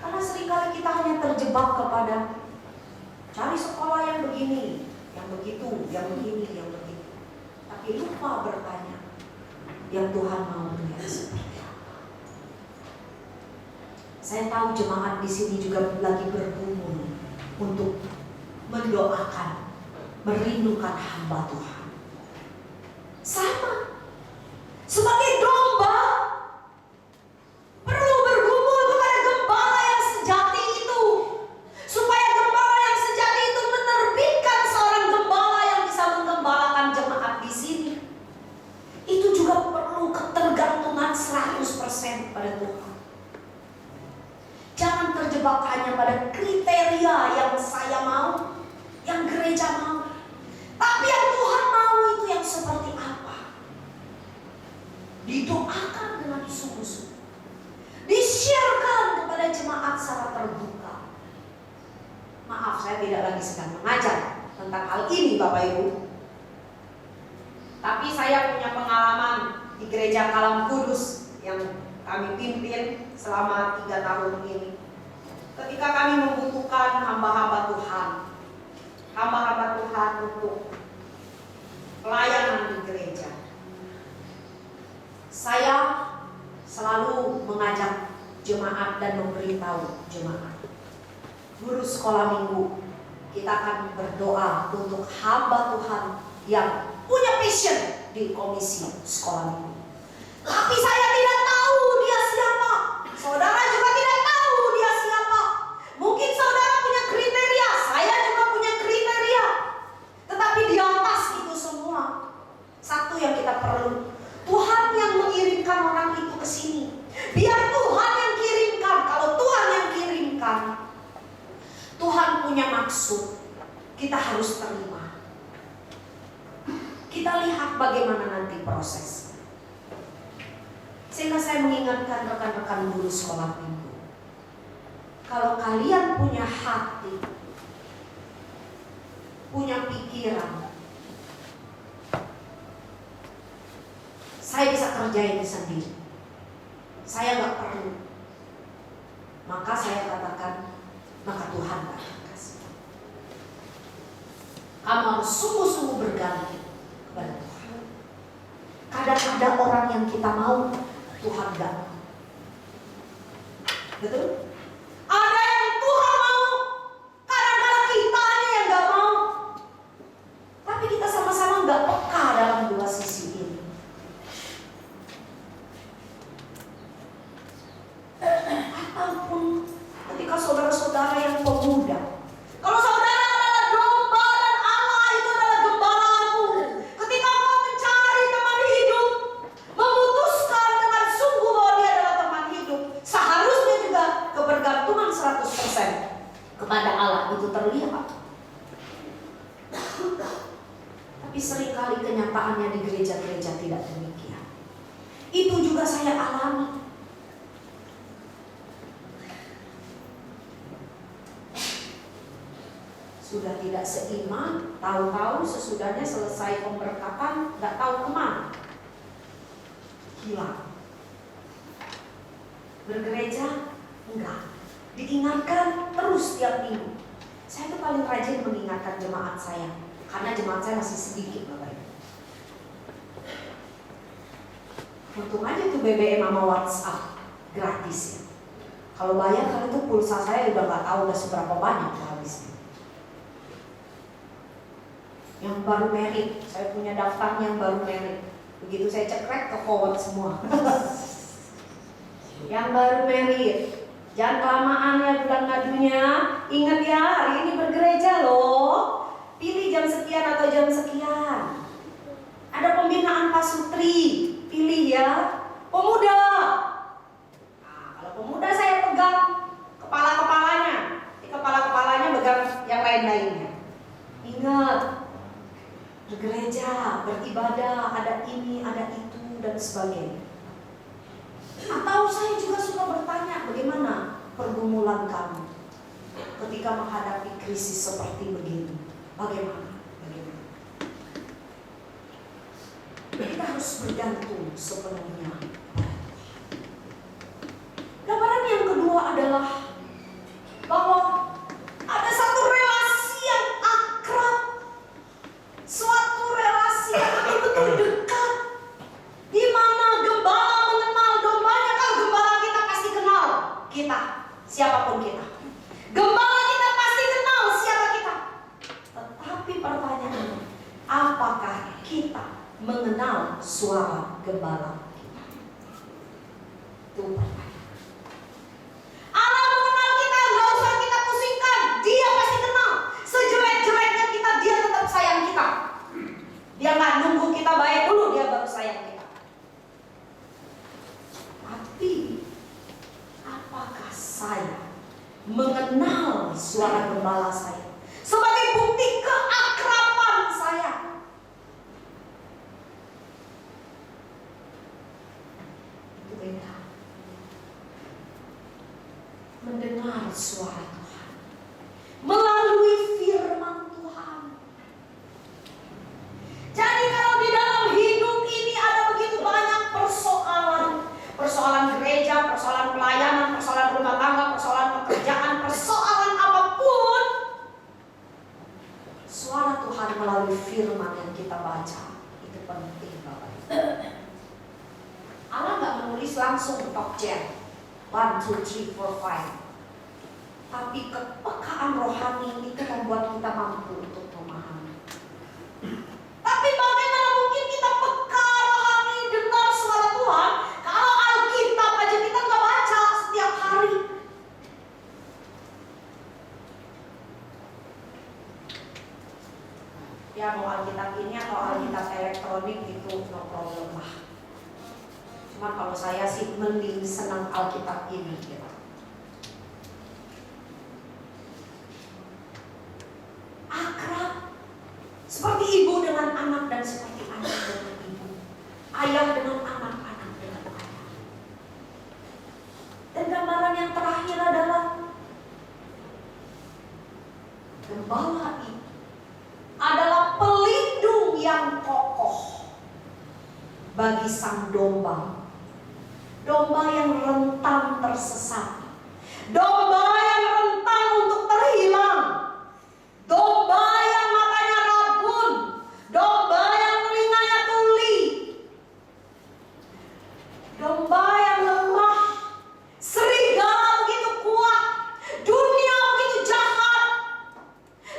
Karena seringkali kita hanya terjebak kepada cari sekolah yang begini, yang begitu, yang begini, yang begitu. Tapi lupa bertanya, yang Tuhan mau lihat seperti apa. Saya tahu jemaat di sini juga lagi bergumul untuk mendoakan, merindukan hamba Tuhan. Sama, sebagai domba, kepada Tuhan. Jangan terjebak hanya pada kriteria yang saya mau, yang gereja mau. Tapi yang Tuhan mau itu yang seperti apa? Didoakan dengan sungguh-sungguh. Di-sharekan kepada jemaat secara terbuka. Maaf, saya tidak lagi sedang mengajar tentang hal ini Bapak Ibu. Tapi saya punya pengalaman di gereja Kalam Kudus yang kami pimpin selama 3 tahun ini. Ketika kami membutuhkan hamba-hamba Tuhan untuk pelayanan di gereja, saya selalu mengajak jemaat dan memberitahu jemaat, guru sekolah minggu, kita akan berdoa untuk hamba Tuhan yang punya passion di komisi sekolah minggu. Tapi saya tidak tahu dia siapa. Saudara juga tidak tahu dia siapa. Mungkin saudara punya kriteria, saya juga punya kriteria. Tetapi di atas itu semua, satu yang kita perlu, Tuhan yang mengirimkan orang itu ke sini. Biar Tuhan yang kirimkan. Kalau Tuhan yang kirimkan, Tuhan punya maksud, kita harus terima. Kita lihat bagaimana nanti proses. Sehingga saya mengingatkan rekan-rekan guru sekolah minggu, kalau kalian punya hati, punya pikiran, saya bisa kerja ini sendiri, saya gak perlu, maka saya katakan, maka Tuhan gak akan kasih. Kamu harus sungguh-sungguh bergantung kepada Tuhan. Kadang ada orang yang kita mau, Tuhan gak mau. Betul? Ada yang Tuhan mau, kadang-kadang kitanya yang gak mau. Tapi kita sama-sama gak peka dalam dua sisi ini. Ataupun ketika saudara-saudara yang pemuda, kalau saudara adalah domba dan Allah itu adalah gembalamu, ketika kau mencari teman hidup, memutuskan dengan sungguh bahwa dia adalah teman hidup, seharusnya juga kebergantungan 100% kepada Allah itu terlihat. Tapi seringkali kenyataannya di gereja-gereja tidak demikian. Itu juga saya alami. Sudah tidak seiman, tahu-tahu sesudahnya selesai pemberkatan, gak tahu kemana, hilang. Bergereja, enggak. Diingatkan terus tiap minggu. Saya tuh paling rajin mengingatkan jemaat saya, karena jemaat saya masih sedikit Bapak Ibu. Untung aja tuh BBM sama WhatsApp gratis ya. Kalau bayar kan itu pulsa saya udah gak tahu udah seberapa banyak habisnya. Yang baru merit, saya punya daftar yang baru merit. Begitu saya cekrek ke forward semua. Yang baru merit, jangan kelamaan ya bulan ngadunya. Ingat ya, hari ini bergereja loh. Pilih jam sekian atau jam sekian. Ada pembinaan pasutri, pilih ya. Pemuda. Nah, kalau pemuda saya pegang kepala-kepalanya. Kepala-kepalanya pegang yang lain-lainnya. Ingat, bergereja, beribadah, ada ini, ada itu, dan sebagainya. Atau saya juga suka bertanya, bagaimana pergumulan kamu ketika menghadapi krisis seperti begini? Bagaimana? Kita harus bergantung sepenuhnya. Gambaran yang kedua adalah bahwa ada satu relasi yang akrab, suatu relasi yang betul dekat, di mana gembala mengenal dombanya. Kalau gembala kita pasti kenal kita, siapapun kita. Gembala kita pasti kenal siapa kita. Tetapi pertanyaannya, apakah kita mengenal suara gembala kita? Itu pertanyaan. Allah mengenal kita, nggak usah kita pusingkan. Dia pasti kenal. Sejelek-jeleknya kita, dia tetap sayang kita. Dia nggak nunggu kita baik dulu, dia baru sayang kita. Tapi mengenal suara gembala saya sebagai bukti keakraban saya. Itu beda. Mendengar suara Tuhan melalui firman Tuhan. Jadi kalau di dalam hidup ini ada begitu banyak persoalan, persoalan gereja, persoalan pelayanan, persoalan rumah tangga, persoalan pekerjaan, persoalan apapun, suara Tuhan melalui firman yang kita baca itu penting, Bapak. Allah nggak menulis langsung top 10, 1, 2, 3, 4, 5. Tapi kepekaan rohani itu membuat kita mampu untuk memahami. Tapi bagaimana mungkin kita peka rohani dengar suara Tuhan kalau Alkitab aja kita nggak baca setiap hari? Ya mau Alkitab ini atau Alkitab elektronik itu no problem lah. Cuma kalau saya sih mending senang Alkitab ini gitu. Akrab seperti ibu dengan anak dan seperti anak dengan ibu, ayah dengan anak, anak dengan ayah. Dan gambaran yang terakhir adalah gembala itu adalah pelindung yang kokoh bagi sang domba. Domba yang rentan tersesat, domba yang rentan untuk terhilang, domba yang matanya rabun, domba yang telinganya tuli, domba yang lemah, serigala begitu kuat, dunia begitu jahat,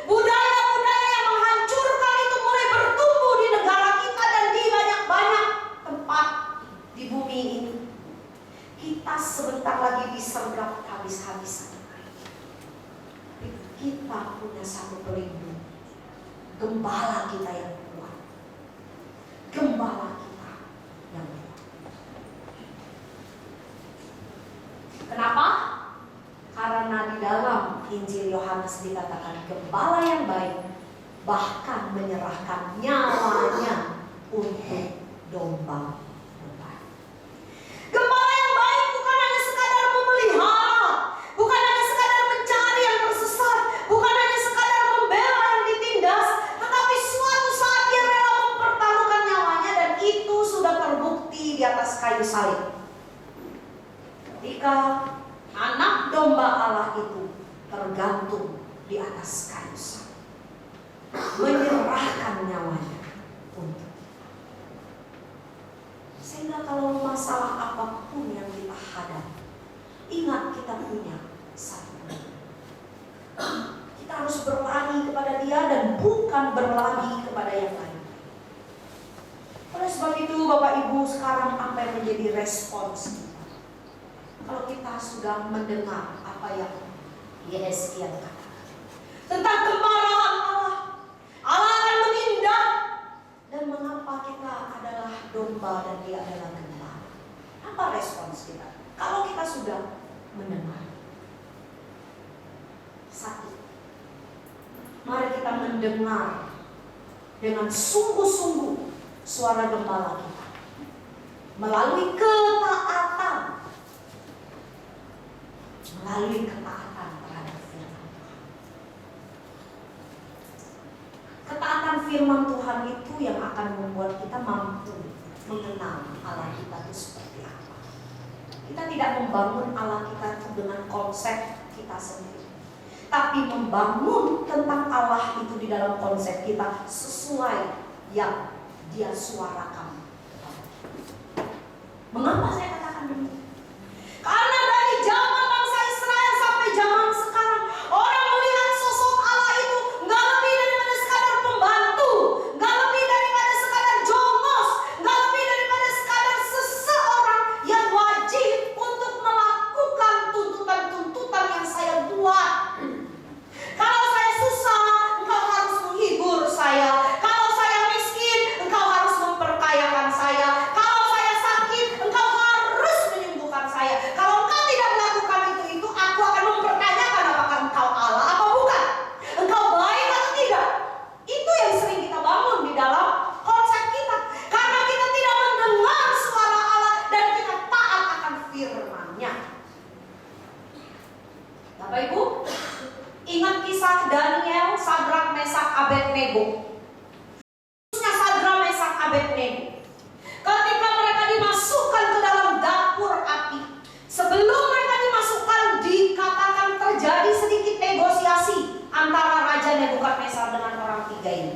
budaya-budaya yang menghancurkan itu mulai bertumbuh di negara kita dan di banyak-banyak tempat di bumi ini. Kita sebentar lagi disergap habis-habisan. Kita punya satu pelindung, gembala kita yang kuat, gembala kita yang kuat. Kenapa? Karena di dalam Injil Yohanes dikatakan gembala yang baik bahkan menyerahkan nyawanya untuk domba. Gembala yang baik bukan hanya sekadar memelihara, bukan hanya sekadar mencari yang tersesat, bukan hanya sekadar membela yang ditindas, tetapi suatu saat dia rela mempertaruhkan nyawanya, dan itu sudah terbukti di atas kayu salib. Ketika anak domba Allah itu tergantung di atas kayu salib, menyerahkan nyawanya untuk. Sehingga kalau masalah apapun yang kita hadapi, ingat kita punya satu pelindung. Kita harus berlari kepada Dia dan bukan berlari kepada yang lain. Oleh sebab itu Bapak Ibu, sekarang apa yang menjadi respons kita? Kalau kita sudah mendengar apa yang Yesaya katakan tentang kemarahan Allah, Allah akan menindak. Dan mengapa kita adalah domba dan Dia adalah gembala? Apa respons kita kalau kita sudah mendengar? Satu, mari kita mendengar dengan sungguh-sungguh suara gembala kita melalui ketaatan, terhadap firman Tuhan. Ketaatan firman Tuhan itu yang akan membuat kita mampu mengenal Allah kita itu seperti apa. Kita tidak membangun Allah kita itu dengan konsep kita sendiri, tapi membangun tentang Allah itu di dalam konsep kita sesuai yang Dia suarakan. Mengapa saya katakan demikian? Karena dari zaman bangsa Israel sampai zaman sekarang, orang melihat sosok Allah itu nggak lebih daripada sekadar pembantu, nggak lebih daripada sekadar jongos, nggak lebih daripada sekadar seseorang yang wajib untuk melakukan tuntutan-tuntutan yang saya buat. Kalau saya susah, engkau harus menghibur saya. Kalau saya miskin, engkau harus memperkayakan saya. Kalau saya sakit, engkau harus firman-Nya. Bapak Ibu, ingat kisah Daniel, Sadrak, Mesak, Abednego. Khususnya Sadrak, Mesak, Abednego. Ketika mereka dimasukkan ke dalam dapur api, sebelum mereka dimasukkan dikatakan terjadi sedikit negosiasi antara Raja Nebukadnezar dengan orang tiga ini.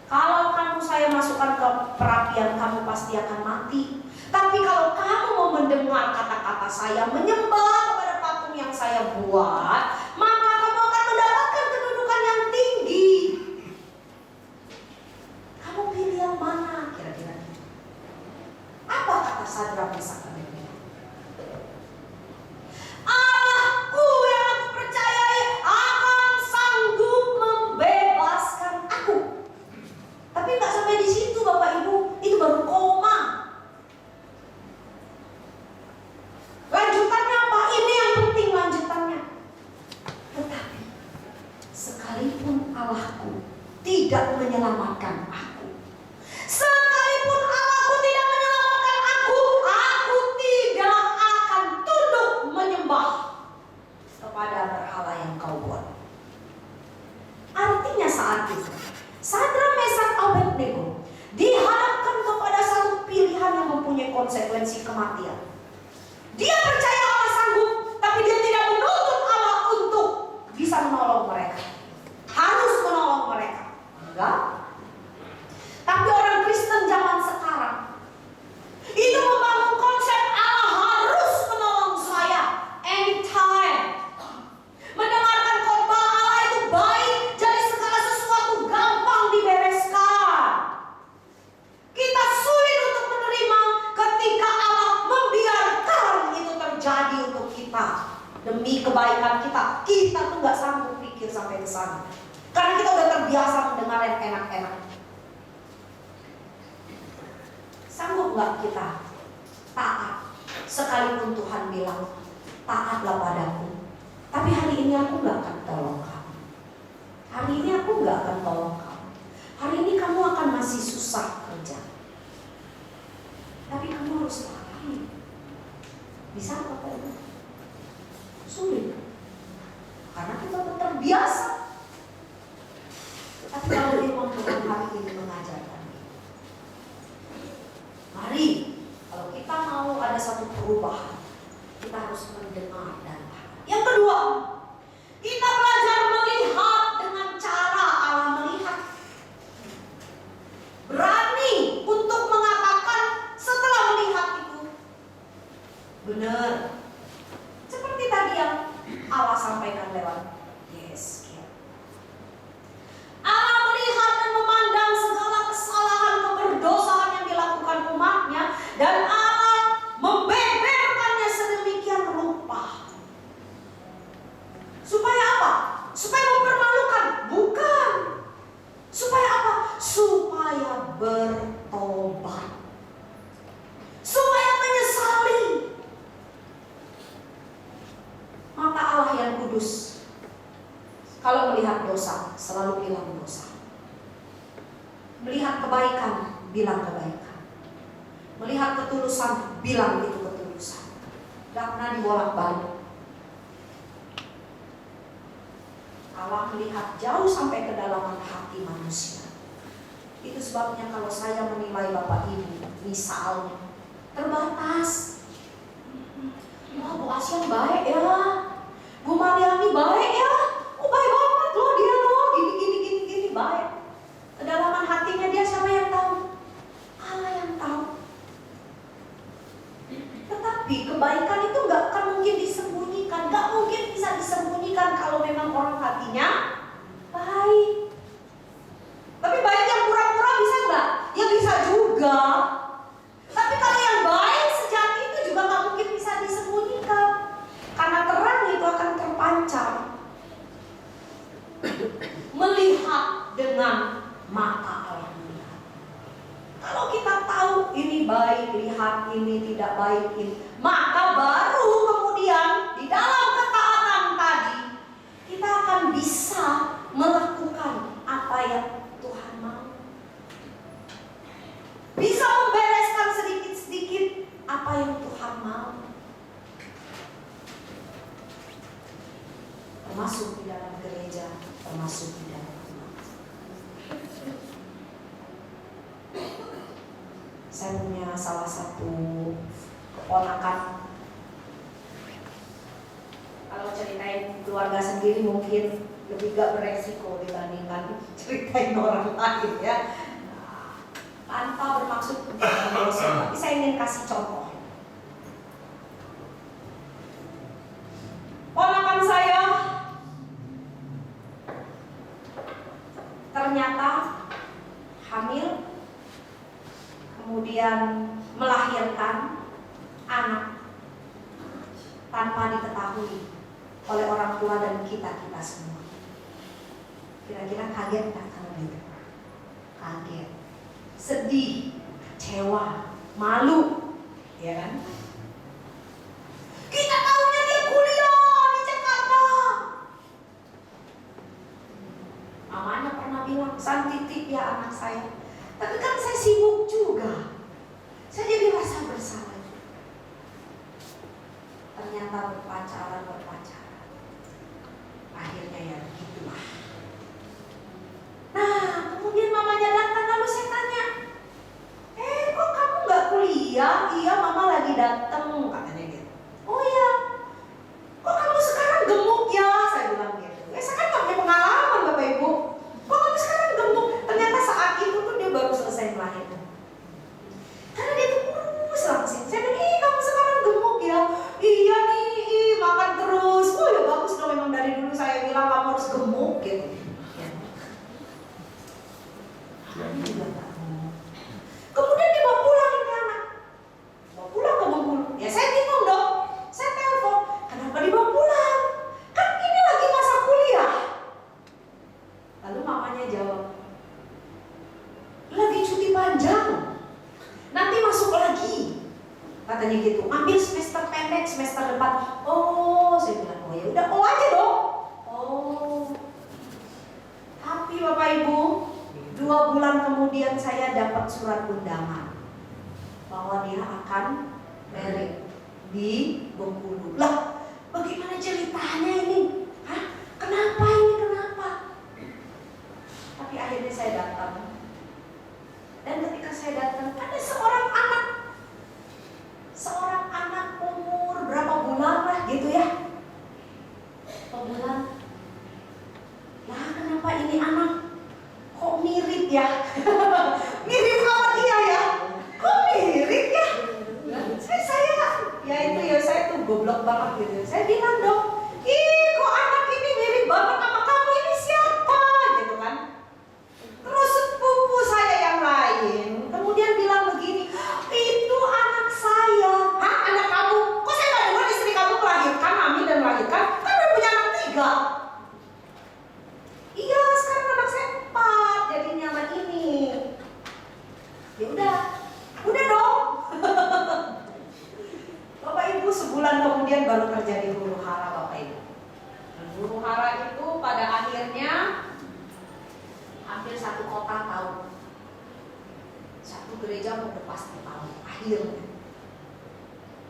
Kalau kamu saya masukkan ke perapian, kamu pasti akan mati. Tapi kalau kamu mau mendengar kata-kata saya, menyembah kepada patung yang saya buat, maka kamu akan mendapatkan kedudukan yang tinggi. Kamu pilih yang mana kira-kira? Apa kata Sadrak, Mesak, Abednego? Allahku yang aku percayai akan sanggup membebaskan aku. Tapi nggak sampai di situ Bapak Ibu, itu baru koma. Lanjutannya apa? Ini yang penting lanjutannya. Tetapi sekalipun Allahku tidak menyelamatkan aku, sekalipun Allahku tidak menyelamatkan aku tidak akan tunduk menyembah kepada berhala yang kau buat. Artinya saat itu Sadrak, Mesak, Abednego dihadapkan kepada satu pilihan yang mempunyai konsekuensi kematian. Dia percaya Allah sanggup, tapi dia tidak menuntut Allah untuk bisa menolong mereka, harus menolong mereka. Enggak. Tapi orang Kristen zaman sekarang itu membangun konsep Allah harus menolong saya anytime. Mendengarkan khotbah Allah itu baik, jadi segala sesuatu gampang dibereskan. Kita sulit untuk menerima ketika Allah membiarkan itu terjadi untuk kita demi kebaikan kita. Kita tuh nggak sanggup pikir sampai ke sana, karena kita udah terbiasa mendengar yang enak-enak. Sanggup nggak kita taat sekalipun Tuhan bilang taatlah padaku, tapi hari ini aku nggak akan tolong kamu. Hari ini aku nggak akan tolong kamu. Hari ini kamu akan masih susah kerja, tapi kamu harus lakuin. Bisa apa Ibu? Sulit, karena kita terbiasa. Tapi kalau firman Tuhan hari ini mengajarkan, mari kalau kita mau ada satu perubahan, kita harus mendengar dan taat. Yang kedua, kita belajar melihat dengan cara Allah melihat. Berani untuk mengatakan setelah melihat itu benar. Seperti tadi yang Allah sampaikan lewat Yeskiel. Allah melihat dan memandang segala kesalahan, keberdosaan yang dilakukan umatnya, dan Allah membeberkannya sedemikian rupa. Supaya apa? Supaya mempermalukan? Bukan. Supaya apa? Supaya bertobat. Supaya menyesali. Mata Allah yang kudus, kalau melihat dosa, selalu bilang dosa. Melihat kebaikan, bilang kebaikan. Melihat ketulusan, bilang itu ketulusan. Gak pernah dibolak-balik. Allah melihat jauh sampai kedalaman hati manusia. Itu sebabnya kalau saya menilai Bapak Ibu, misalnya terbatas. Wah, Bu Asya baik ya, Bu Mariani baik ya, oh baik banget loh dia loh, gini baik. Kedalaman hatinya dia siapa yang tahu? Allah yang tahu. Tetapi kebaikan itu nggak akan mungkin disembunyikan, nggak mungkin bisa disembunyikan kalau memang orang hatinya baik. Tapi baik yang pura-pura bisa nggak? Ya bisa juga. Tapi kalau yang baik sejati itu juga nggak mungkin bisa disembunyikan, karena terang itu akan terpancar. Melihat dengan mata Allah melihat. Kalau kita tahu ini baik, lihat ini tidak baik ini, maka baru kemudian di dalam ketaatan tadi kita akan bisa melakukan apa yang Tuhan mau. Bisa membereskan sedikit-sedikit apa yang Tuhan amal, termasuk di dalam gereja, termasuk di dalam umat. Saya punya salah satu keponakan. Kalau ceritain keluarga sendiri mungkin lebih gak beresiko dibandingkan ceritain orang lain ya. Tanpa bermaksud untuk menggosip, tapi saya ingin kasih contoh. Ponakan saya ternyata hamil, kemudian melahirkan anak tanpa diketahui oleh orang tua dan kita semua. Kira-kira kaget nggak kalau gitu? Kaget, sedih, kecewa, malu, ya kan? Kita tahunya dia kuliah di Jakarta. Mamanya pernah bilang, "San, titip ya anak saya." Tapi kan saya sibuk juga. Saya jadi rasa bersalah. Ternyata berpacaran. Akhirnya ya begitulah. Nah, kemudian mamanya datang, lalu saya tanya, kok kamu gak kuliah? Iya, mama lagi datang, katanya gitu. Oh iya, kok kamu sekarang gemuk ya? Saya bilang gitu. Saya kan gak punya pengalaman Bapak Ibu. Kok kamu sekarang gemuk? Ternyata saat itu tuh dia baru selesai melahirkan. Karena dia tuh kurus langsung. Saya bilang, kamu sekarang gemuk ya? Iya nih, makan terus. Oh ya bagus dong, memang dari dulu saya bilang kamu harus gemuk gitu. Kami juga tak mau. Kemudian dibawa pulang ini anak. Bawa pulang ke Bengkulu. Ya saya bingung dong. Saya telepon, kenapa dibawa pulang? Kan ini lagi masa kuliah. Lalu mamanya jawab, lagi cuti panjang. Nanti masuk lagi. Katanya gitu. Ambil semester pendek, semester depan. Oh, saya bilang, oh ya udah, oh aja dong. Oh. Tapi Bapak Ibu, 2 bulan kemudian saya dapat surat undangan bahwa dia akan married di Bengkulu. Lah, bagaimana ceritanya ini? Hah? Kenapa ini? Kenapa? Tapi akhirnya saya datang. Dan ketika saya datang, ada seorang anak umur berapa bulan lah gitu ya. Berapa bulan? Lah, kenapa ini anak kok mirip ya? Mirip sama dia ya? Kok mirip ya? Saya tuh goblok banget gitu. Saya bilang dong, kok anak ini mirip banget sama kamu, ini siapa? Gitu kan. Terus sepupu saya yang lain kemudian bilang begini, itu anak saya. Hah, anak kamu? Kok saya gak dengar istri kamu melahirkan, hamil dan melahirkan? Kan udah punya anak 3. Iya, sekarang anak saya 4, jadinya anak ini. Ya udah dong. Bapak Ibu, sebulan kemudian baru terjadi huru hara Bapak Ibu. Dan huru hara itu pada akhirnya hampir satu kota tahu, satu gereja udah pasti tahu akhirnya.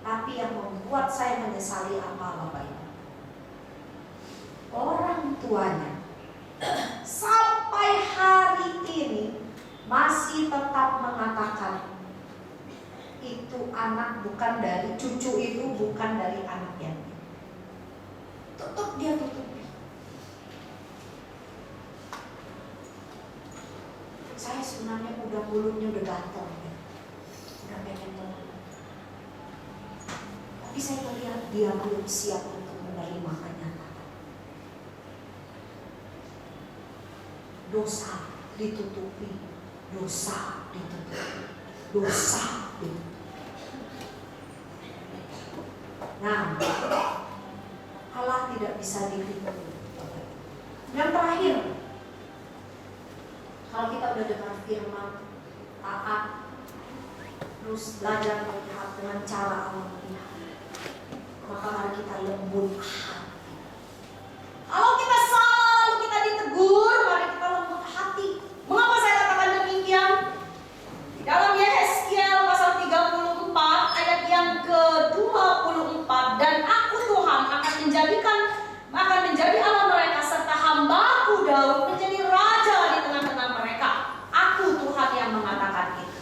Tapi yang membuat saya menyesali apa Bapak Ibu? Orang tuanya sampai hari ini masih tetap mengatakan itu anak bukan dari, cucu itu bukan dari anak yatim. Dia tutupi. Saya sebenarnya udah mulutnya udah gatel ya. Udah pengen ngomong. Tapi saya melihat dia belum siap untuk menerima kenyataan. Dosa ditutupi, dosa ditutupi, dosa ditutupi. Nah, Allah tidak bisa ditipu. Yang terakhir, kalau kita udah dengar firman, taat, terus belajar melihat dengan cara Allah melihat, maka mari kita lembut hati. Kalau kita salah, kita ditegur, mari kita lembut hati. Mengapa saya katakan demikian? Di dalam Yehezkiel pasal 34 ayat yang kedua menjadi Allah mereka, serta hambaku Daud menjadi raja di tengah-tengah mereka. Aku Tuhan yang mengatakan itu.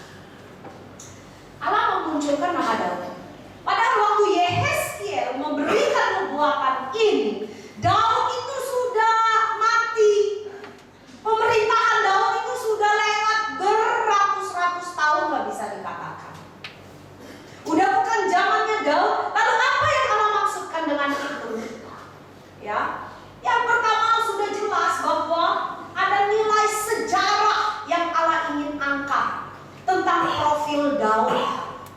Allah memunculkan nama Daud. Padahal waktu Yehezkiel memberikan nubuatan ini, Daud itu sudah mati. Pemerintahan Daud itu sudah lewat beratus-ratus tahun, nggak bisa dikatakan. Udah bukan zamannya Daud. Lalu apa yang Allah maksudkan dengan itu? Ya, yang pertama sudah jelas bahwa ada nilai sejarah yang Allah ingin angkat tentang profil Daud.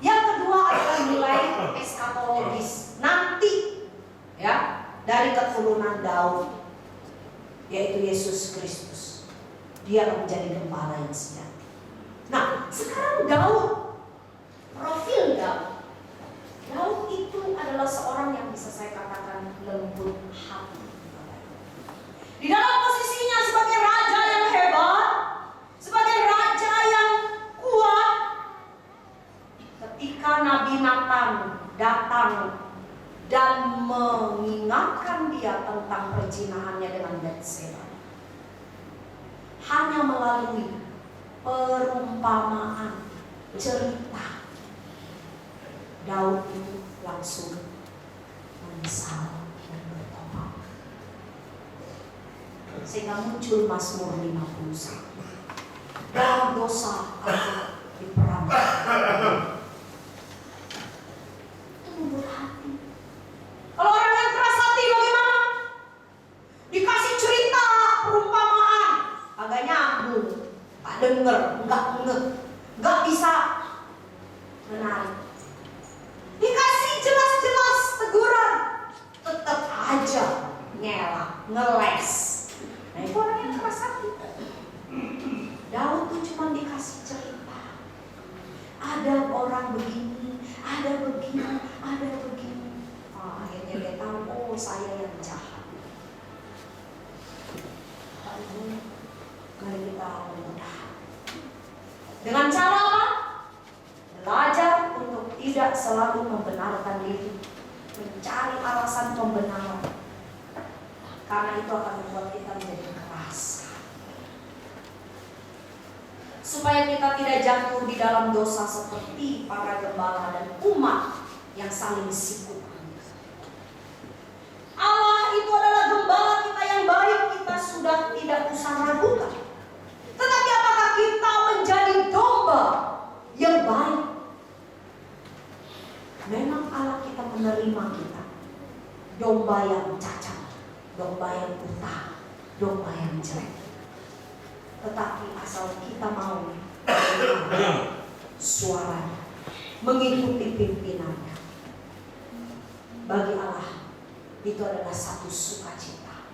Yang kedua adalah nilai eskatologis, nanti ya, dari keturunan Daud, yaitu Yesus Kristus. Dia akan menjadi gembala yang sejati. Nah, sekarang Daud, profil Daud. Daud itu adalah seorang yang bisa saya katakan lembut hati. Di dalam posisinya sebagai raja yang hebat, sebagai raja yang kuat, ketika Nabi Nathan datang dan mengingatkan dia tentang perzinahannya dengan Batseba, hanya melalui perumpamaan, cerita, Daud itu langsung menyesal dan bertobat. Sehingga muncul Mazmur 51. Dalam dosa aku diperangi. Itu lembut hati. Kalau orang yang keras hati bagaimana? Dikasih cerita, perumpamaan, agak nyambung, tak denger, nggak bisa menarik. Dikasih jelas-jelas teguran, tetap aja ngelak, ngeles. Nah, itu orang yang keras hati. Daud tuh cuma dikasih cerita. Ada orang begini, ada begini, ada begini. Akhirnya dia tahu, oh saya yang jahat. Lalu mari kita mudah. Dengan cara apa? Belajar untuk tidak selalu membenarkan diri, mencari alasan pembenaran, karena itu akan membuat kita menjadi keras. Supaya kita tidak jatuh di dalam dosa seperti para gembala dan umat yang saling sikut. Allah itu adalah gembala kita yang baik, kita sudah tidak usah ragukan. Tetapi apakah kita menjadi domba yang baik? Memang Allah kita menerima kita, domba yang cacat, domba yang buta, domba yang jelek. Tetapi asal kita mau suaranya, mengikuti pimpinannya, bagi Allah itu adalah satu sukacita.